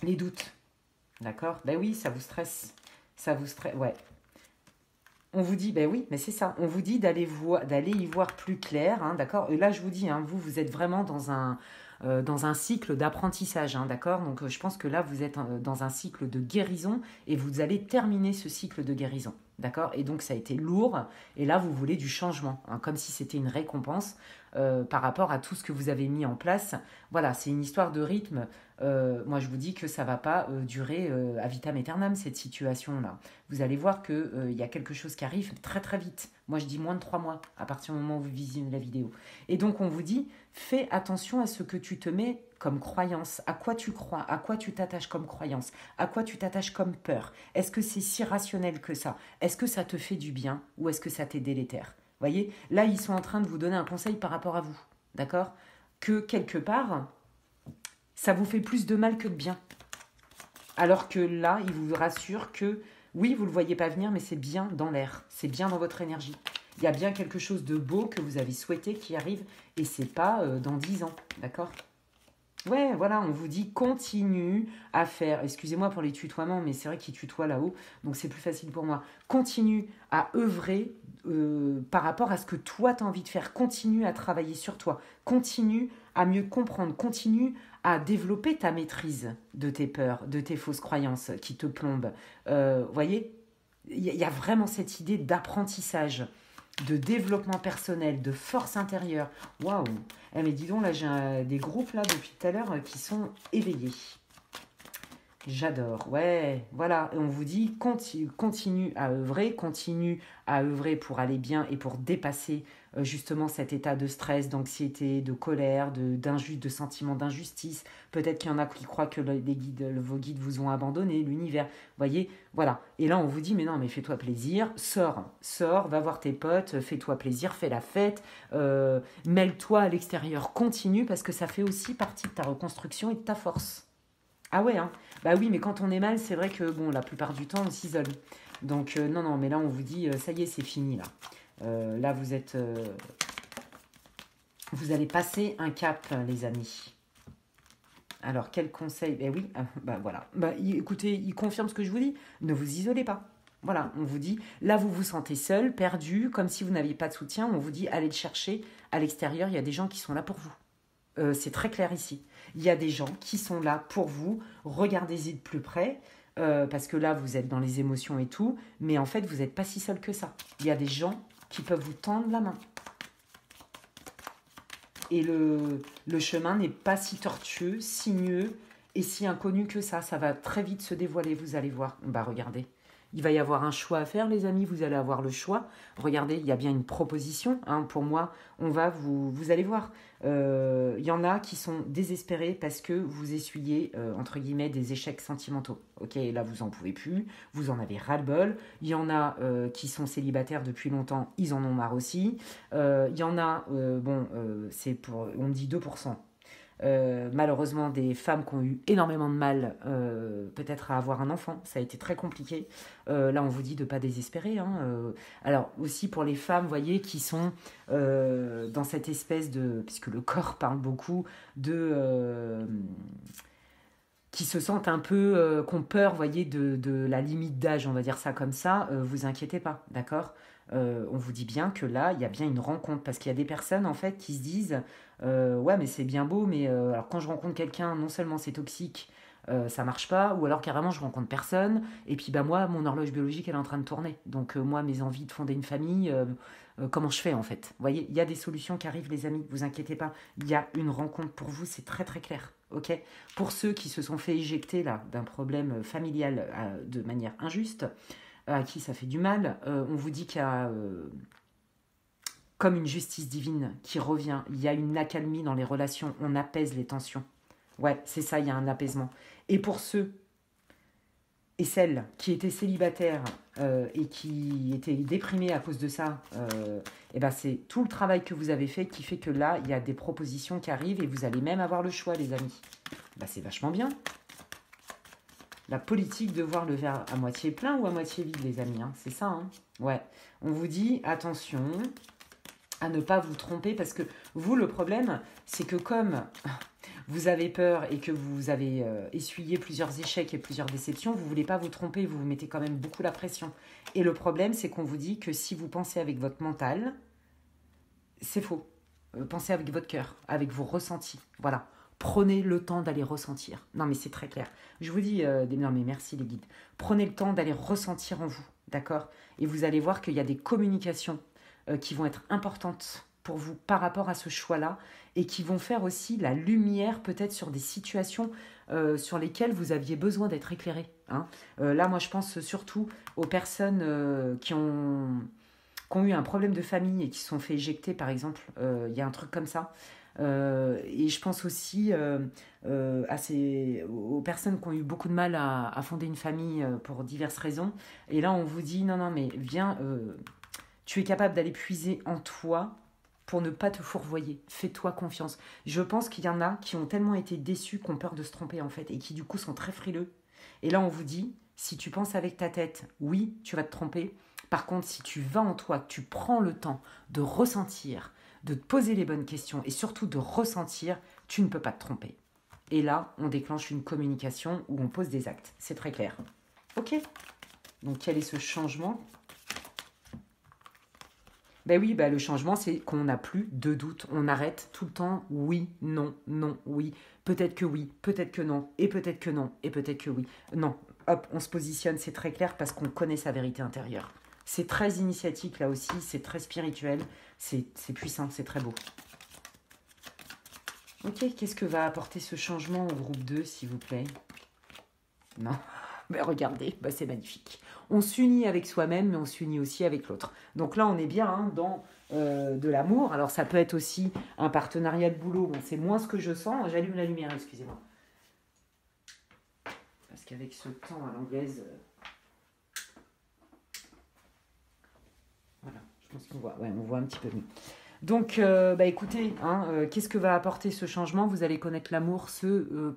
les doutes. D'accord? Ben oui, ça vous stresse. Ça vous stresse, ouais. On vous dit, ben oui, mais c'est ça. On vous dit d'aller y voir plus clair, hein, d'accord? Et là, je vous dis, hein, vous êtes vraiment dans un cycle d'apprentissage, hein, d'accord? Donc, je pense que là, vous êtes dans un cycle de guérison et vous allez terminer ce cycle de guérison, d'accord? Et donc, ça a été lourd et là, vous voulez du changement, hein, comme si c'était une récompense par rapport à tout ce que vous avez mis en place. Voilà, c'est une histoire de rythme. Moi, je vous dis que ça ne va pas durer à vitam aeternam, cette situation-là. Vous allez voir qu'il y a quelque chose qui arrive très très vite. Moi, je dis moins de 3 mois à partir du moment où vous visionnez la vidéo. Et donc, on vous dit, fais attention à ce que tu te mets comme croyance, à quoi tu crois, à quoi tu t'attaches comme croyance, à quoi tu t'attaches comme peur. Est-ce que c'est si rationnel que ça? Est-ce que ça te fait du bien ou est-ce que ça t'est délétère? Vous voyez, là, ils sont en train de vous donner un conseil par rapport à vous, d'accord? Que quelque part, ça vous fait plus de mal que de bien. Alors que là, ils vous rassurent que, oui, vous ne le voyez pas venir, mais c'est bien dans l'air, c'est bien dans votre énergie. Il y a bien quelque chose de beau que vous avez souhaité qui arrive, et c'est pas dans 10 ans, d'accord? Ouais, voilà, on vous dit continue à faire, excusez-moi pour les tutoiements, mais c'est vrai qu'ils tutoient là-haut, donc c'est plus facile pour moi. Continue à œuvrer par rapport à ce que toi tu as envie de faire. Continue à travailler sur toi. Continue à mieux comprendre. Continue à développer ta maîtrise de tes peurs, de tes fausses croyances qui te plombent. Voyez, il y a vraiment cette idée d'apprentissage, de développement personnel, de force intérieure. Waouh! Mais dis donc, là, j'ai des groupes là depuis tout à l'heure qui sont éveillés. J'adore, ouais, voilà. Et on vous dit, continue à œuvrer pour aller bien et pour dépasser justement cet état de stress, d'anxiété, de colère, de sentiment d'injustice. Peut-être qu'il y en a qui croient que vos guides vous ont abandonné, l'univers. Voyez, voilà. Et là, on vous dit, mais non, mais fais-toi plaisir, sors, va voir tes potes, fais-toi plaisir, fais la fête, mêle-toi à l'extérieur, continue parce que ça fait aussi partie de ta reconstruction et de ta force. Ah ouais, hein. Bah oui, mais quand on est mal, c'est vrai que, bon, la plupart du temps, on s'isole. Donc, non, non, mais là, on vous dit, ça y est, c'est fini, là. Là, vous allez passer un cap, les amis. Alors, quel conseil? Ben oui, bah voilà. Bah, écoutez, il confirme ce que je vous dis. Ne vous isolez pas. Voilà, on vous dit, là, vous vous sentez seul, perdu, comme si vous n'aviez pas de soutien. On vous dit, allez le chercher à l'extérieur. Il y a des gens qui sont là pour vous. C'est très clair ici. Il y a des gens qui sont là pour vous. Regardez-y de plus près. Parce que là, vous êtes dans les émotions et tout. Mais en fait, vous n'êtes pas si seul que ça. Il y a des gens qui peuvent vous tendre la main. Et le chemin n'est pas si tortueux, sinueux et si inconnu que ça. Ça va très vite se dévoiler, vous allez voir. Bah regardez, il va y avoir un choix à faire, les amis, vous allez avoir le choix. Regardez, il y a bien une proposition. Hein, pour moi, vous allez voir. Il y en a qui sont désespérés parce que vous essuyez, entre guillemets, des échecs sentimentaux. Ok, là, vous en pouvez plus, vous en avez ras-le-bol. Il y en a qui sont célibataires depuis longtemps, ils en ont marre aussi. Il y en a, c'est pour, on dit 2%. Malheureusement, des femmes qui ont eu énormément de mal peut-être à avoir un enfant, ça a été très compliqué. Là, on vous dit de ne pas désespérer. Hein. Alors, aussi pour les femmes, vous voyez, qui sont dans cette espèce de... Puisque le corps parle beaucoup, qui se sentent un peu, qui ont peur, voyez, de la limite d'âge, on va dire ça comme ça, vous inquiétez pas, d'accord. On vous dit bien que là, il y a bien une rencontre, parce qu'il y a des personnes, en fait, qui se disent, ouais, mais c'est bien beau, mais alors quand je rencontre quelqu'un, non seulement c'est toxique, ça marche pas, ou alors carrément je rencontre personne, et puis bah moi, mon horloge biologique, elle est en train de tourner. Donc moi, mes envies de fonder une famille, comment je fais en fait? Vous voyez, il y a des solutions qui arrivent, les amis, vous inquiétez pas, il y a une rencontre pour vous, c'est très très clair. Ok. Pour ceux qui se sont fait éjecter là d'un problème familial de manière injuste, à qui ça fait du mal, on vous dit qu'il y a comme une justice divine qui revient. Il y a une accalmie dans les relations, on apaise les tensions. Ouais, c'est ça, il y a un apaisement. Et pour ceux et celles qui étaient célibataires et qui étaient déprimés à cause de ça, et ben c'est tout le travail que vous avez fait qui fait que là, il y a des propositions qui arrivent et vous allez même avoir le choix, les amis. Ben, c'est vachement bien. La politique de voir le verre à moitié plein ou à moitié vide, les amis, hein, c'est ça. Hein. Ouais, on vous dit attention à ne pas vous tromper parce que vous, le problème, c'est que comme vous avez peur et que vous avez essuyé plusieurs échecs et plusieurs déceptions, vous ne voulez pas vous tromper, vous vous mettez quand même beaucoup la pression. Et le problème, c'est qu'on vous dit que si vous pensez avec votre mental, c'est faux. Pensez avec votre cœur, avec vos ressentis. Voilà. Prenez le temps d'aller ressentir. Non, mais c'est très clair. Je vous dis, non, mais merci les guides. Prenez le temps d'aller ressentir en vous, d'accord? Et vous allez voir qu'il y a des communications qui vont être importantes pour vous par rapport à ce choix-là et qui vont faire aussi la lumière peut-être sur des situations sur lesquelles vous aviez besoin d'être éclairé. Hein. Là, moi, je pense surtout aux personnes qui ont eu un problème de famille et qui se sont fait éjecter, par exemple. Il y a un truc comme ça. Et je pense aussi aux personnes qui ont eu beaucoup de mal à fonder une famille pour diverses raisons. Et là, on vous dit, non, non, mais viens, tu es capable d'aller puiser en toi pour ne pas te fourvoyer. Fais-toi confiance. Je pense qu'il y en a qui ont tellement été déçus qu'on peur de se tromper, en fait, et qui, du coup, sont très frileux. Et là, on vous dit, si tu penses avec ta tête, oui, tu vas te tromper. Par contre, si tu vas en toi, que tu prends le temps de ressentir, de te poser les bonnes questions et surtout de ressentir, tu ne peux pas te tromper. Et là, on déclenche une communication où on pose des actes. C'est très clair. Ok. Donc, quel est ce changement? Ben oui, ben le changement, c'est qu'on n'a plus de doute. On arrête tout le temps oui, non, non, oui. Peut-être que non, et peut-être que non, et peut-être que oui. Non, hop, on se positionne, c'est très clair parce qu'on connaît sa vérité intérieure. C'est très initiatique là aussi, c'est très spirituel, c'est puissant, c'est très beau. Ok, qu'est-ce que va apporter ce changement au groupe 2, s'il vous plaît? Non, mais regardez, bah c'est magnifique. On s'unit avec soi-même, mais on s'unit aussi avec l'autre. Donc là, on est bien hein, dans de l'amour. Alors ça peut être aussi un partenariat de boulot. Bon, c'est moins ce que je sens. J'allume la lumière, excusez-moi. Parce qu'avec ce temps à l'anglaise... Voilà, je pense qu'on voit. Ouais, on voit un petit peu mieux. Donc, écoutez, hein, qu'est-ce que va apporter ce changement? Vous allez connaître l'amour,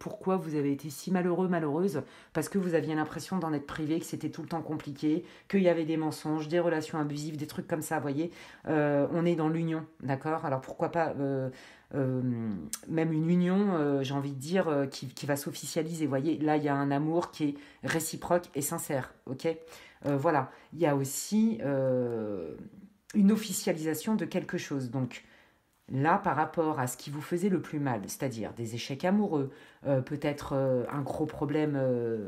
pourquoi vous avez été si malheureux, malheureuse, parce que vous aviez l'impression d'en être privé, que c'était tout le temps compliqué, qu'il y avait des mensonges, des relations abusives, des trucs comme ça, vous voyez. On est dans l'union, d'accord? Alors pourquoi pas euh, même une union, j'ai envie de dire, qui va s'officialiser, vous voyez. Là, il y a un amour qui est réciproque et sincère, ok? Voilà. Il y a aussi une officialisation de quelque chose. Donc là, par rapport à ce qui vous faisait le plus mal, c'est-à-dire des échecs amoureux, peut-être un gros problème,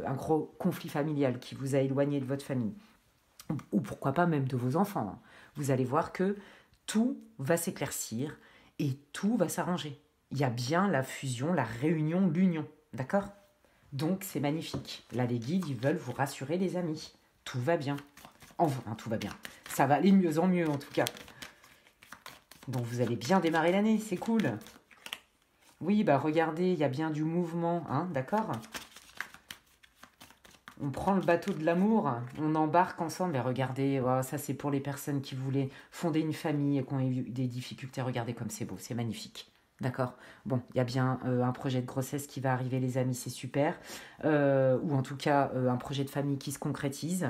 un gros conflit familial qui vous a éloigné de votre famille, ou pourquoi pas même de vos enfants, hein, vous allez voir que tout va s'éclaircir et tout va s'arranger. Il y a bien la fusion, la réunion, l'union, d'accord? Donc c'est magnifique. Là, les guides, ils veulent vous rassurer, les amis. Tout va bien. Enfin, tout va bien. Ça va aller de mieux en mieux, en tout cas. Donc vous allez bien démarrer l'année, c'est cool. Oui, bah regardez, il y a bien du mouvement, hein, d'accord? On prend le bateau de l'amour, on embarque ensemble. Et regardez, oh, ça c'est pour les personnes qui voulaient fonder une famille et qui ont eu des difficultés. Regardez comme c'est beau, c'est magnifique. D'accord. Bon, il y a bien un projet de grossesse qui va arriver, les amis, c'est super. Ou en tout cas, un projet de famille qui se concrétise.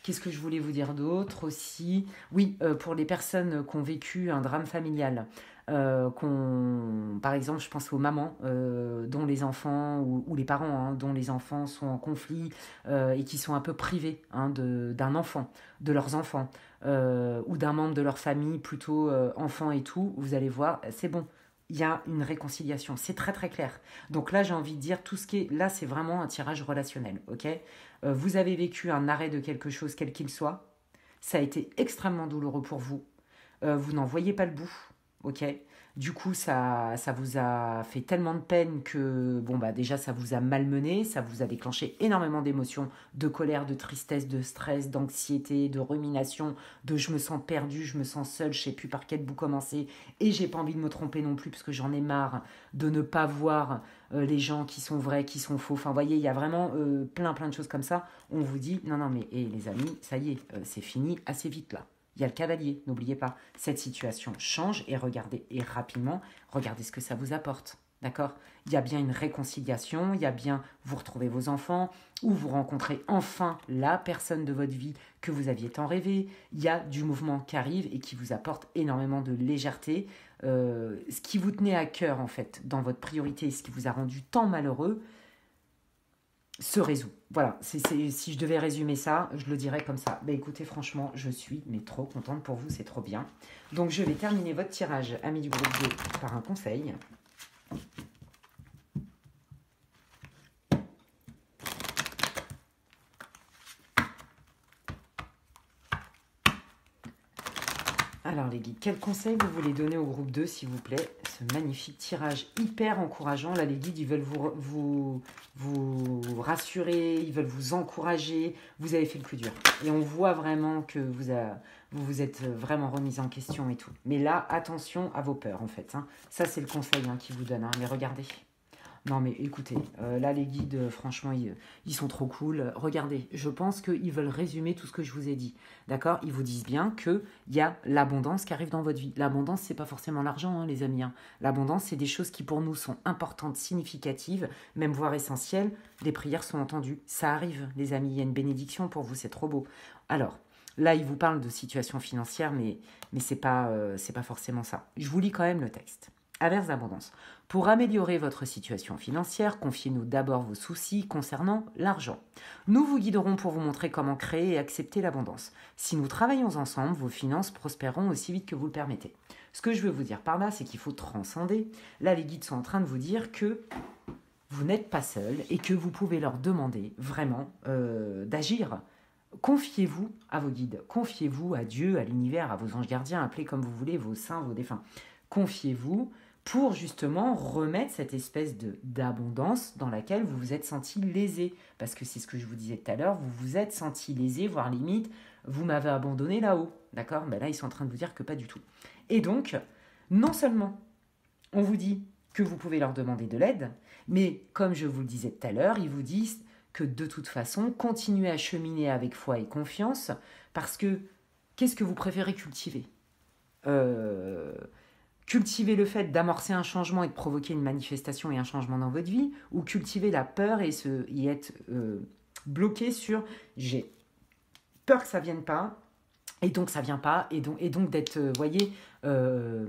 Qu'est-ce que je voulais vous dire d'autre aussi? Oui, pour les personnes qui ont vécu un drame familial, par exemple, je pense aux mamans dont les enfants, ou les parents hein, dont les enfants sont en conflit et qui sont un peu privés hein, d'un enfant, de leurs enfants, ou d'un membre de leur famille, plutôt enfant et tout, vous allez voir, c'est bon. Il y a une réconciliation, c'est très très clair. Donc là, j'ai envie de dire, tout ce qui est là, c'est vraiment un tirage relationnel, ok? Vous avez vécu un arrêt de quelque chose, quel qu'il soit, ça a été extrêmement douloureux pour vous. Vous n'en voyez pas le bout, ok? Du coup, ça vous a fait tellement de peine que, bon, bah déjà, ça vous a malmené, ça vous a déclenché énormément d'émotions, de colère, de tristesse, de stress, d'anxiété, de rumination, de je me sens perdu, je me sens seul, je sais plus par quel bout commencer, et j'ai pas envie de me tromper non plus, parce que j'en ai marre de ne pas voir les gens qui sont vrais, qui sont faux. Enfin, vous voyez, il y a vraiment plein de choses comme ça. On vous dit, non, non, mais les amis, ça y est, c'est fini assez vite là. Il y a le cavalier, n'oubliez pas. Cette situation change et regardez, et rapidement, regardez ce que ça vous apporte. D'accord? Il y a bien une réconciliation, il y a bien vous retrouvez vos enfants, ou vous rencontrez enfin la personne de votre vie que vous aviez tant rêvé. Il y a du mouvement qui arrive et qui vous apporte énormément de légèreté. Ce qui vous tenait à cœur, en fait, dans votre priorité, ce qui vous a rendu tant malheureux, se résout. Voilà, si je devais résumer ça, je le dirais comme ça. Bah écoutez, franchement, je suis mais trop contente pour vous, c'est trop bien. Donc je vais terminer votre tirage, amis du groupe 2, par un conseil. Alors les guides, quel conseil vous voulez donner au groupe 2, s'il vous plaît? Ce magnifique tirage hyper encourageant. Là, les guides, ils veulent vous rassurer, ils veulent vous encourager. Vous avez fait le plus dur. Et on voit vraiment que vous êtes vraiment remise en question et tout. Mais là, attention à vos peurs, en fait. Hein. Ça, c'est le conseil hein, qu'ils vous donnent. Hein. Mais regardez. Non, mais écoutez, là, les guides, franchement, ils sont trop cool. Regardez, je pense qu'ils veulent résumer tout ce que je vous ai dit. D'accord? Ils vous disent bien qu'il y a l'abondance qui arrive dans votre vie. L'abondance, c'est pas forcément l'argent, hein, les amis. Hein. L'abondance, c'est des choses qui, pour nous, sont importantes, significatives, même voire essentielles. Les prières sont entendues. Ça arrive, les amis. Il y a une bénédiction pour vous. C'est trop beau. Alors, là, ils vous parlent de situation financière, mais c'est pas forcément ça. Je vous lis quand même le texte. Averse d'abondance. Pour améliorer votre situation financière, confiez-nous d'abord vos soucis concernant l'argent. Nous vous guiderons pour vous montrer comment créer et accepter l'abondance. Si nous travaillons ensemble, vos finances prospéreront aussi vite que vous le permettez. Ce que je veux vous dire par là, c'est qu'il faut transcender. Là, les guides sont en train de vous dire que vous n'êtes pas seul et que vous pouvez leur demander vraiment d'agir. Confiez-vous à vos guides, confiez-vous à Dieu, à l'univers, à vos anges gardiens, appelez comme vous voulez, vos saints, vos défunts. Confiez-vous pour justement remettre cette espèce d'abondance dans laquelle vous vous êtes senti lésé. Parce que c'est ce que je vous disais tout à l'heure, vous vous êtes senti lésé, voire limite, vous m'avez abandonné là-haut. D'accord? Ben là, ils sont en train de vous dire que pas du tout. Et donc, non seulement on vous dit que vous pouvez leur demander de l'aide, mais comme je vous le disais tout à l'heure, ils vous disent que de toute façon, continuez à cheminer avec foi et confiance, parce que qu'est-ce que vous préférez cultiver Cultiver le fait d'amorcer un changement et de provoquer une manifestation et un changement dans votre vie, ou cultiver la peur et y être bloqué sur j'ai peur que ça vienne pas, et donc ça vient pas, et donc d'être, voyez, de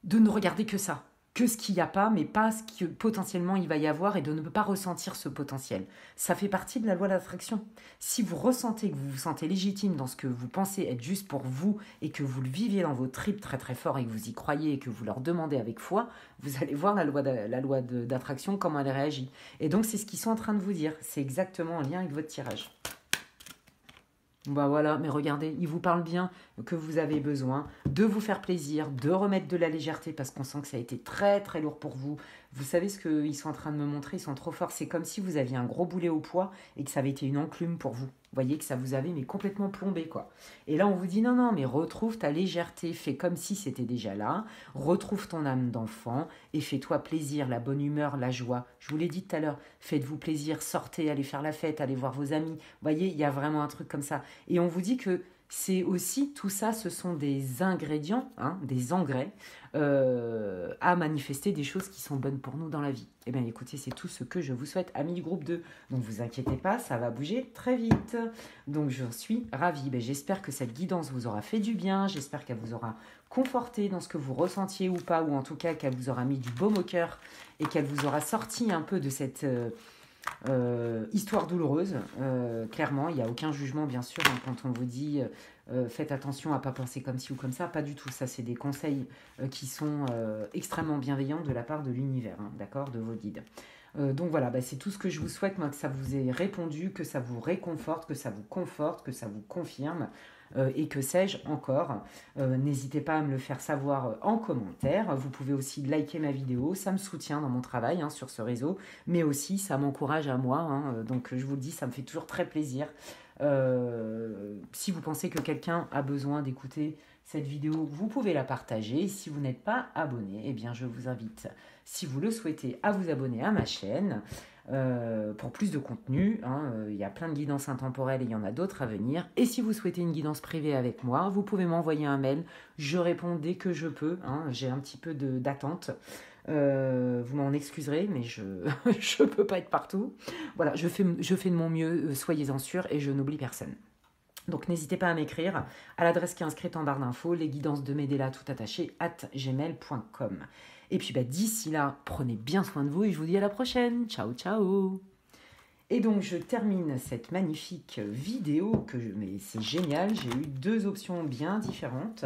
ne regarder que ça, que ce qu'il n'y a pas, mais pas ce que potentiellement il va y avoir, et de ne pas ressentir ce potentiel. Ça fait partie de la loi d'attraction. Si vous ressentez que vous vous sentez légitime dans ce que vous pensez être juste pour vous, et que vous le viviez dans vos tripes très très fort, et que vous y croyez, et que vous leur demandez avec foi, vous allez voir la loi d'attraction, comment elle réagit. Et donc c'est ce qu'ils sont en train de vous dire. C'est exactement en lien avec votre tirage. Bah voilà, mais regardez, il vous parle bien que vous avez besoin de vous faire plaisir, de remettre de la légèreté parce qu'on sent que ça a été très très lourd pour vous. Vous savez ce qu'ils sont en train de me montrer, ils sont trop forts. C'est comme si vous aviez un gros boulet au poids et que ça avait été une enclume pour vous. Vous voyez que ça vous avait mais complètement plombé quoi. Et là on vous dit non, mais retrouve ta légèreté, fais comme si c'était déjà là, retrouve ton âme d'enfant et fais-toi plaisir, la bonne humeur, la joie. Je vous l'ai dit tout à l'heure, faites-vous plaisir, sortez, allez faire la fête, allez voir vos amis. Vous voyez, il y a vraiment un truc comme ça. Et on vous dit que c'est aussi, tout ça, ce sont des ingrédients, des engrais à manifester des choses qui sont bonnes pour nous dans la vie. Eh bien, écoutez, c'est tout ce que je vous souhaite, amis du groupe 2. Donc, vous inquiétez pas, ça va bouger très vite. Donc, je suis ravie. J'espère que cette guidance vous aura fait du bien. J'espère qu'elle vous aura conforté dans ce que vous ressentiez ou pas, ou en tout cas qu'elle vous aura mis du baume au cœur et qu'elle vous aura sorti un peu de cette... histoire douloureuse, clairement, il n'y a aucun jugement bien sûr quand on vous dit faites attention à ne pas penser comme ci ou comme ça, pas du tout, ça c'est des conseils qui sont extrêmement bienveillants de la part de l'univers, d'accord, de vos guides. Donc voilà, c'est tout ce que je vous souhaite, moi, que ça vous ait répondu, que ça vous réconforte, que ça vous conforte, que ça vous confirme. Et que sais-je encore. N'hésitez pas à me le faire savoir en commentaire. Vous pouvez aussi liker ma vidéo, ça me soutient dans mon travail sur ce réseau, mais aussi ça m'encourage à moi. Donc je vous le dis, ça me fait toujours très plaisir. Si vous pensez que quelqu'un a besoin d'écouter cette vidéo, vous pouvez la partager. Si vous n'êtes pas abonné, eh bien je vous invite, si vous le souhaitez, à vous abonner à ma chaîne. Pour plus de contenu, il y a plein de guidances intemporelles et il y en a d'autres à venir. Et si vous souhaitez une guidance privée avec moi, vous pouvez m'envoyer un mail. Je réponds dès que je peux. J'ai un petit peu d'attente. Vous m'en excuserez, mais je ne peux pas être partout. Voilà, je fais de mon mieux, soyez-en sûrs, et je n'oublie personne. Donc n'hésitez pas à m'écrire à l'adresse qui est inscrite en barre d'infos, les guidances de Medela tout attaché @gmail.com. Et puis d'ici là, prenez bien soin de vous et je vous dis à la prochaine. Ciao, ciao. Et donc je termine cette magnifique vidéo, mais c'est génial, j'ai eu 2 options bien différentes,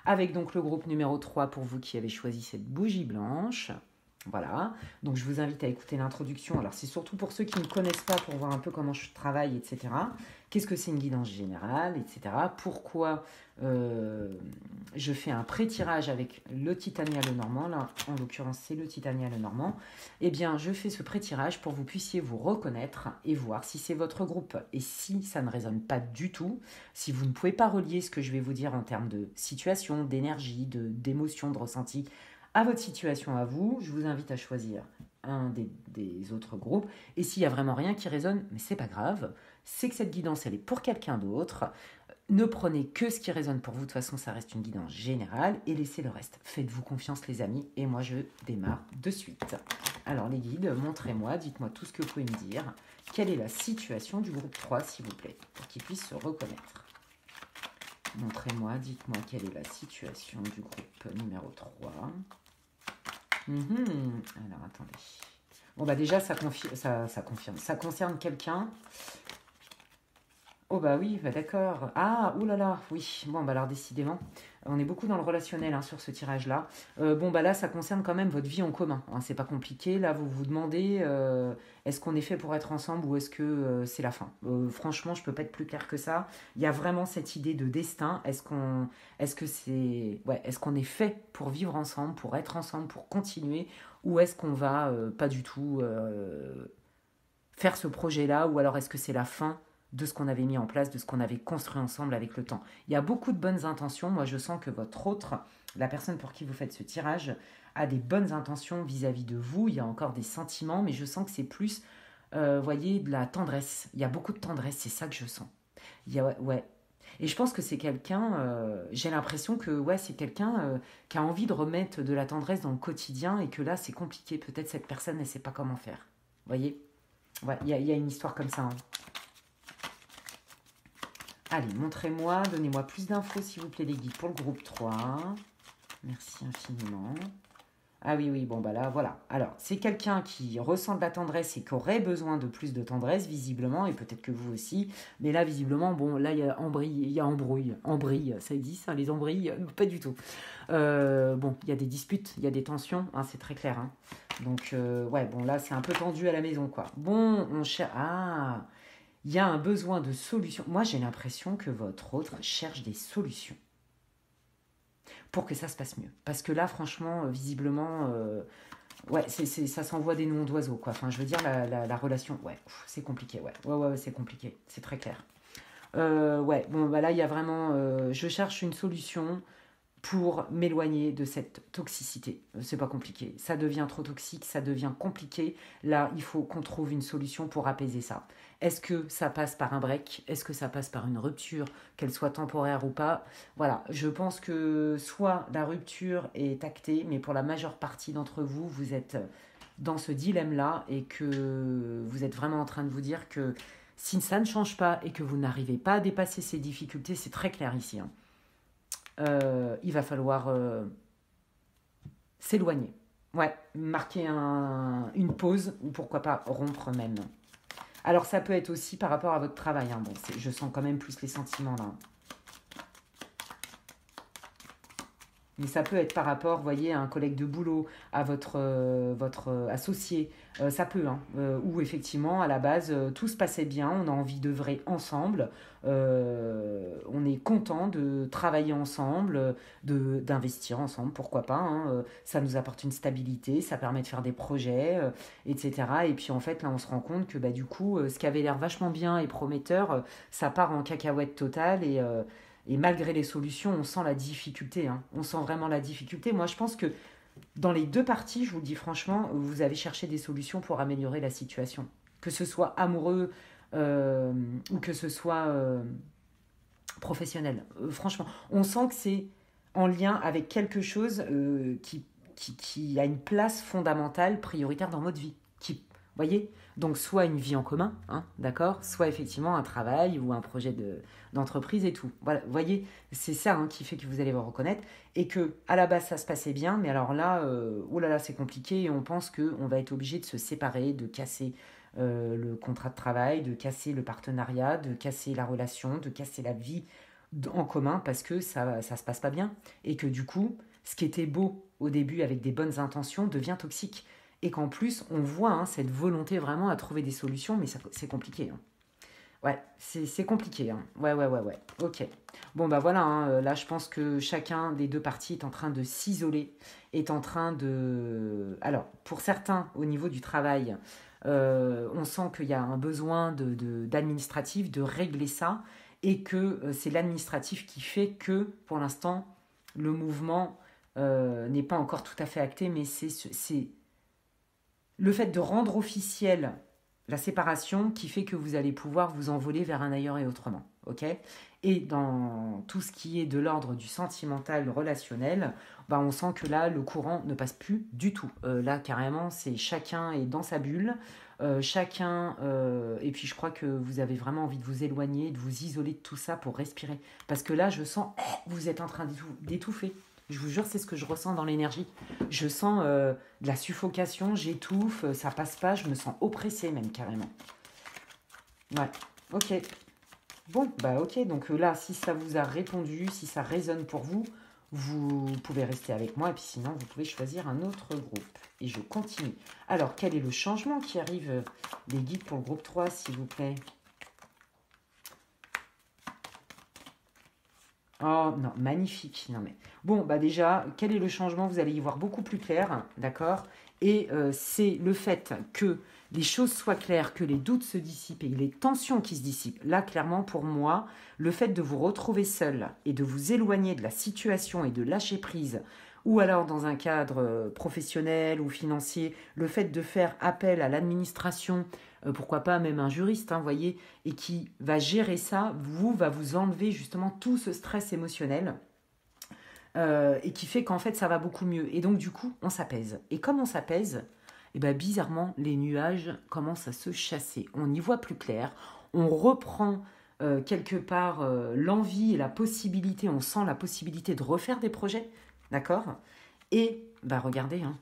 avec donc le groupe numéro 3 pour vous qui avez choisi cette bougie blanche. Voilà, donc je vous invite à écouter l'introduction. Alors c'est surtout pour ceux qui ne connaissent pas, pour voir un peu comment je travaille, etc. Qu'est-ce que c'est une guidance générale, etc. Pourquoi je fais un pré-tirage avec le Titania Lenormand. Là, en l'occurrence, c'est le Titania Lenormand. Eh bien, je fais ce pré-tirage pour que vous puissiez vous reconnaître et voir si c'est votre groupe. Et si ça ne résonne pas du tout, si vous ne pouvez pas relier ce que je vais vous dire en termes de situation, d'énergie, d'émotion, de ressenti, à votre situation à vous, je vous invite à choisir un des autres groupes. Et s'il n'y a vraiment rien qui résonne, mais c'est pas grave, c'est que cette guidance, elle est pour quelqu'un d'autre. Ne prenez que ce qui résonne pour vous. De toute façon, ça reste une guidance générale et laissez le reste. Faites-vous confiance, les amis. Et moi, je démarre de suite. Alors, les guides, montrez-moi, dites-moi tout ce que vous pouvez me dire. Quelle est la situation du groupe 3, s'il vous plaît, pour qu'ils puissent se reconnaître. Montrez-moi, dites-moi quelle est la situation du groupe numéro 3. Alors, attendez. Bon, déjà, ça confirme. Ça concerne quelqu'un. Oh, oui, d'accord. Ah, oulala, oui. Bon, alors, décidément, on est beaucoup dans le relationnel sur ce tirage-là. Là, ça concerne quand même votre vie en commun. C'est pas compliqué. Là, vous vous demandez, est-ce qu'on est fait pour être ensemble ou est-ce que c'est la fin? Franchement, je peux pas être plus clair que ça. Il y a vraiment cette idée de destin. Est-ce qu'on est fait pour vivre ensemble, pour être ensemble, pour continuer, ou est-ce qu'on va pas du tout faire ce projet-là, ou alors est-ce que c'est la fin de ce qu'on avait mis en place, de ce qu'on avait construit ensemble avec le temps. Il y a beaucoup de bonnes intentions. Moi, je sens que votre autre, la personne pour qui vous faites ce tirage, a des bonnes intentions vis-à-vis de vous. Il y a encore des sentiments, mais je sens que c'est plus, voyez, de la tendresse. Il y a beaucoup de tendresse, c'est ça que je sens. Et je pense que c'est quelqu'un, j'ai l'impression que ouais, c'est quelqu'un qui a envie de remettre de la tendresse dans le quotidien et que là, c'est compliqué. Peut-être cette personne, elle ne sait pas comment faire. Vous voyez? Ouais, il y a une histoire comme ça, hein. Allez, montrez-moi, donnez-moi plus d'infos, s'il vous plaît, les guides pour le groupe 3. Merci infiniment. Ah oui, oui, bon, bah là, voilà. Alors, c'est quelqu'un qui ressent de la tendresse et qui aurait besoin de plus de tendresse, visiblement, et peut-être que vous aussi. Mais là, visiblement, bon, là, il y a embrouille. Embrouille, ça existe, hein, les embrouilles? Pas du tout. Bon, il y a des disputes, il y a des tensions, hein, c'est très clair, hein. Donc, ouais, bon, là, c'est un peu tendu à la maison, quoi. Bon, on cherche... Ah, il y a un besoin de solution. Moi, j'ai l'impression que votre autre cherche des solutions pour que ça se passe mieux. Parce que là, franchement, visiblement, ouais, ça s'envoie des noms d'oiseaux, quoi. Enfin, je veux dire, la relation, ouais, c'est compliqué, ouais. Ouais, c'est compliqué, c'est très clair. Ouais, bon, bah là, il y a vraiment, je cherche une solution pour m'éloigner de cette toxicité. C'est pas compliqué. Ça devient trop toxique, ça devient compliqué. Là, il faut qu'on trouve une solution pour apaiser ça. Est-ce que ça passe par un break? Est-ce que ça passe par une rupture, qu'elle soit temporaire ou pas? Voilà, je pense que soit la rupture est actée, mais pour la majeure partie d'entre vous, vous êtes dans ce dilemme-là et que vous êtes vraiment en train de vous dire que si ça ne change pas et que vous n'arrivez pas à dépasser ces difficultés, c'est très clair ici, hein. Il va falloir s'éloigner. Ouais, marquer une pause ou pourquoi pas rompre même. Alors ça peut être aussi par rapport à votre travail, hein. Bon, je sens quand même plus les sentiments là. Mais ça peut être par rapport, vous voyez, à un collègue de boulot, à votre associé. Ça peut, hein. Où effectivement, à la base, tout se passait bien, on a envie d'œuvrer ensemble, on est content de travailler ensemble, d'investir ensemble, pourquoi pas, hein. Ça nous apporte une stabilité, ça permet de faire des projets, etc. Et puis en fait, là, on se rend compte que bah, du coup, ce qui avait l'air vachement bien et prometteur, ça part en cacahuète totale et malgré les solutions, on sent la difficulté, hein. On sent vraiment la difficulté. Moi, je pense que dans les deux parties, je vous le dis franchement, vous avez cherché des solutions pour améliorer la situation. Que ce soit amoureux ou que ce soit professionnel. Franchement, on sent que c'est en lien avec quelque chose qui a une place fondamentale, prioritaire dans votre vie. Voyez? Donc, soit une vie en commun, hein, d'accord? Soit effectivement un travail ou un projet d'entreprise et tout. Voilà, vous voyez, c'est ça, hein, qui fait que vous allez vous reconnaître. Et que à la base, ça se passait bien, mais alors là, oh là là, c'est compliqué et on pense qu'on va être obligé de se séparer, de casser le contrat de travail, de casser le partenariat, de casser la relation, de casser la vie en commun parce que ça se passe pas bien. Et que du coup, ce qui était beau au début avec des bonnes intentions devient toxique. Et qu'en plus, on voit, hein, cette volonté vraiment à trouver des solutions, mais c'est compliqué, hein. Ouais, c'est compliqué, hein. Ouais. Ok. Bon, bah voilà, hein, là, je pense que chacun des deux parties est en train de s'isoler, est en train de... Alors, pour certains, au niveau du travail, on sent qu'il y a un besoin d'administratif, de régler ça, et que c'est l'administratif qui fait que, pour l'instant, le mouvement n'est pas encore tout à fait acté, mais c'est le fait de rendre officielle la séparation qui fait que vous allez pouvoir vous envoler vers un ailleurs et autrement. Ok? Et dans tout ce qui est de l'ordre du sentimental, relationnel, bah on sent que là, le courant ne passe plus du tout. Là, carrément, c'est chacun est dans sa bulle. Chacun... et puis, je crois que vous avez vraiment envie de vous éloigner, de vous isoler de tout ça pour respirer. Parce que là, je sens... vous êtes en train d'étouffer. Je vous jure, c'est ce que je ressens dans l'énergie. Je sens de la suffocation, j'étouffe, ça passe pas, je me sens oppressée même carrément. Ouais, ok. Bon, bah ok, donc là, si ça vous a répondu, si ça résonne pour vous, vous pouvez rester avec moi et puis sinon, vous pouvez choisir un autre groupe. Et je continue. Alors, quel est le changement qui arrive, les guides pour le groupe 3, s'il vous plaît? Oh non, magnifique. Non mais bon, bah déjà, quel est le changement? Vous allez y voir beaucoup plus clair, d'accord? Et c'est le fait que les choses soient claires, que les doutes se dissipent et les tensions qui se dissipent. Là, clairement, pour moi, le fait de vous retrouver seul et de vous éloigner de la situation et de lâcher prise Ou alors dans un cadre professionnel ou financier, le fait de faire appel à l'administration, pourquoi pas même un juriste, hein, voyez, et qui va gérer ça, va vous enlever justement tout ce stress émotionnel et qui fait qu'en fait ça va beaucoup mieux. Et donc du coup, on s'apaise. Et comme on s'apaise, et ben, bizarrement, les nuages commencent à se chasser. On y voit plus clair, on reprend quelque part l'envie et la possibilité, on sent la possibilité de refaire des projets, d'accord? Et bah regardez, hein,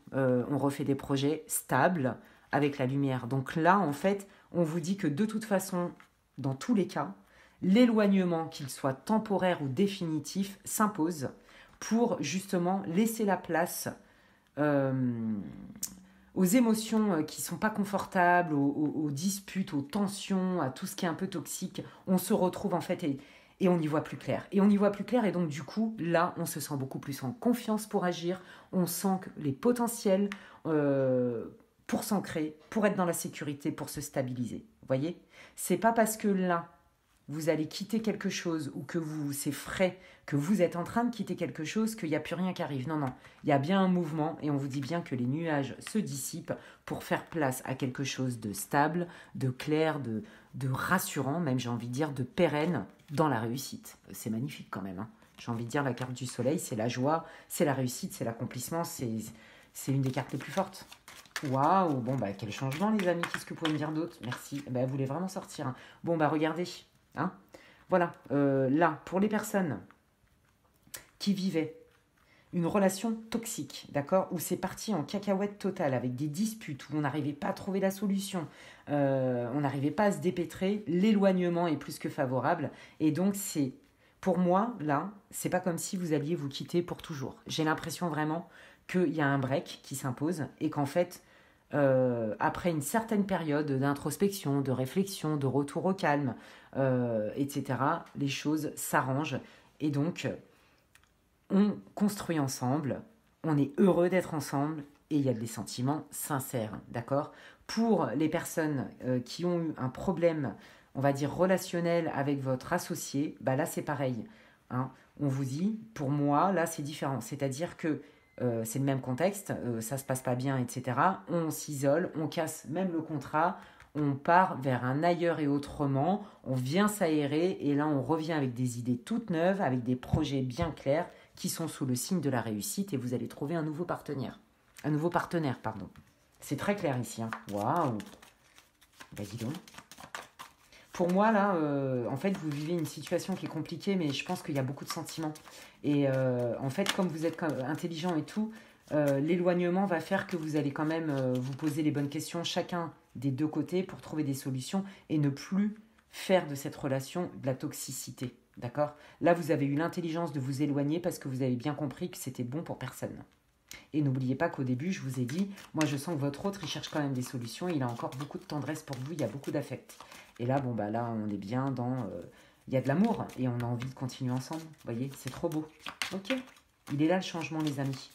on refait des projets stables avec la lumière. Donc là, en fait, on vous dit que de toute façon, dans tous les cas, l'éloignement, qu'il soit temporaire ou définitif, s'impose pour justement laisser la place euh, aux émotions qui ne sont pas confortables, aux disputes, aux tensions, à tout ce qui est un peu toxique. On se retrouve en fait et on y voit plus clair. Et on y voit plus clair et donc du coup, là, on se sent beaucoup plus en confiance pour agir. On sent que les potentiels pour s'ancrer, pour être dans la sécurité, pour se stabiliser. Vous voyez? C'est pas parce que là, vous allez quitter quelque chose ou que c'est frais, que vous êtes en train de quitter quelque chose, qu'il n'y a plus rien qui arrive. Non, non, il y a bien un mouvement et on vous dit bien que les nuages se dissipent pour faire place à quelque chose de stable, de clair, de rassurant, même j'ai envie de dire de pérenne dans la réussite. C'est magnifique quand même, hein. J'ai envie de dire la carte du soleil, c'est la joie, c'est la réussite, c'est l'accomplissement, c'est une des cartes les plus fortes. Waouh, bon bah quel changement les amis, qu'est-ce que vous pouvez me dire d'autre? Merci, bah, vous voulez vraiment sortir, hein. Bon bah regardez, hein. Voilà, là, pour les personnes qui vivaient une relation toxique, d'accord, où c'est parti en cacahuète totale, avec des disputes, où on n'arrivait pas à trouver la solution, on n'arrivait pas à se dépêtrer, l'éloignement est plus que favorable, et donc c'est, pour moi, là, c'est pas comme si vous alliez vous quitter pour toujours. J'ai l'impression vraiment qu'il y a un break qui s'impose, et qu'en fait, après une certaine période d'introspection, de réflexion, de retour au calme, etc., les choses s'arrangent, et donc on construit ensemble, on est heureux d'être ensemble et il y a des sentiments sincères, d'accord? Pour les personnes qui ont eu un problème, on va dire relationnel avec votre associé, bah là c'est pareil, hein. On vous dit, pour moi, là c'est différent, c'est-à-dire que c'est le même contexte, ça se passe pas bien, etc. On s'isole, on casse même le contrat, on part vers un ailleurs et autrement, on vient s'aérer et là on revient avec des idées toutes neuves, avec des projets bien clairs qui sont sous le signe de la réussite et vous allez trouver un nouveau partenaire. Un nouveau partenaire, pardon. C'est très clair ici, hein. Waouh! Bah dis donc. Pour moi, là, en fait, vous vivez une situation qui est compliquée, mais je pense qu'il y a beaucoup de sentiments. Et en fait, comme vous êtes intelligent et tout, l'éloignement va faire que vous allez quand même vous poser les bonnes questions, chacun des deux côtés, pour trouver des solutions et ne plus faire de cette relation de la toxicité. D'accord? Là, vous avez eu l'intelligence de vous éloigner parce que vous avez bien compris que c'était bon pour personne. Et n'oubliez pas qu'au début, je vous ai dit, moi je sens que votre autre, il cherche quand même des solutions, il a encore beaucoup de tendresse pour vous, il y a beaucoup d'affect. Et là, bon, bah là, on est bien dans... il y a de l'amour et on a envie de continuer ensemble. Vous voyez, c'est trop beau. Ok, il est là le changement, les amis.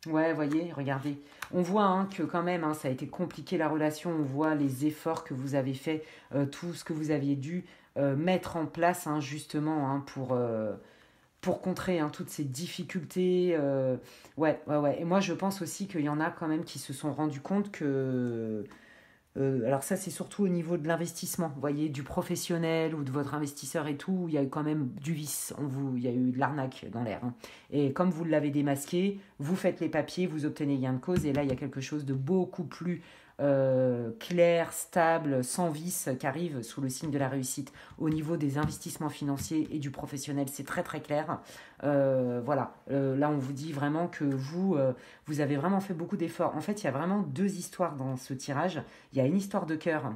Ouais, voyez, regardez. On voit hein, que quand même, hein, ça a été compliqué la relation. On voit les efforts que vous avez faits, tout ce que vous aviez dû mettre en place hein, justement hein, pour contrer hein, toutes ces difficultés. Ouais, ouais, ouais. Et moi, je pense aussi qu'il y en a quand même qui se sont rendus compte que... alors ça, c'est surtout au niveau de l'investissement, vous voyez, du professionnel ou de votre investisseur et tout, il y a eu quand même du vice, il y a eu de l'arnaque dans l'air, hein. Et comme vous l'avez démasqué, vous faites les papiers, vous obtenez gain de cause, et là, il y a quelque chose de beaucoup plus clair, stable, sans vice, qui arrive sous le signe de la réussite. Au niveau des investissements financiers et du professionnel, c'est très très clair. Voilà, là, on vous dit vraiment que vous avez vraiment fait beaucoup d'efforts. En fait, il y a vraiment deux histoires dans ce tirage. Il y a une histoire de cœur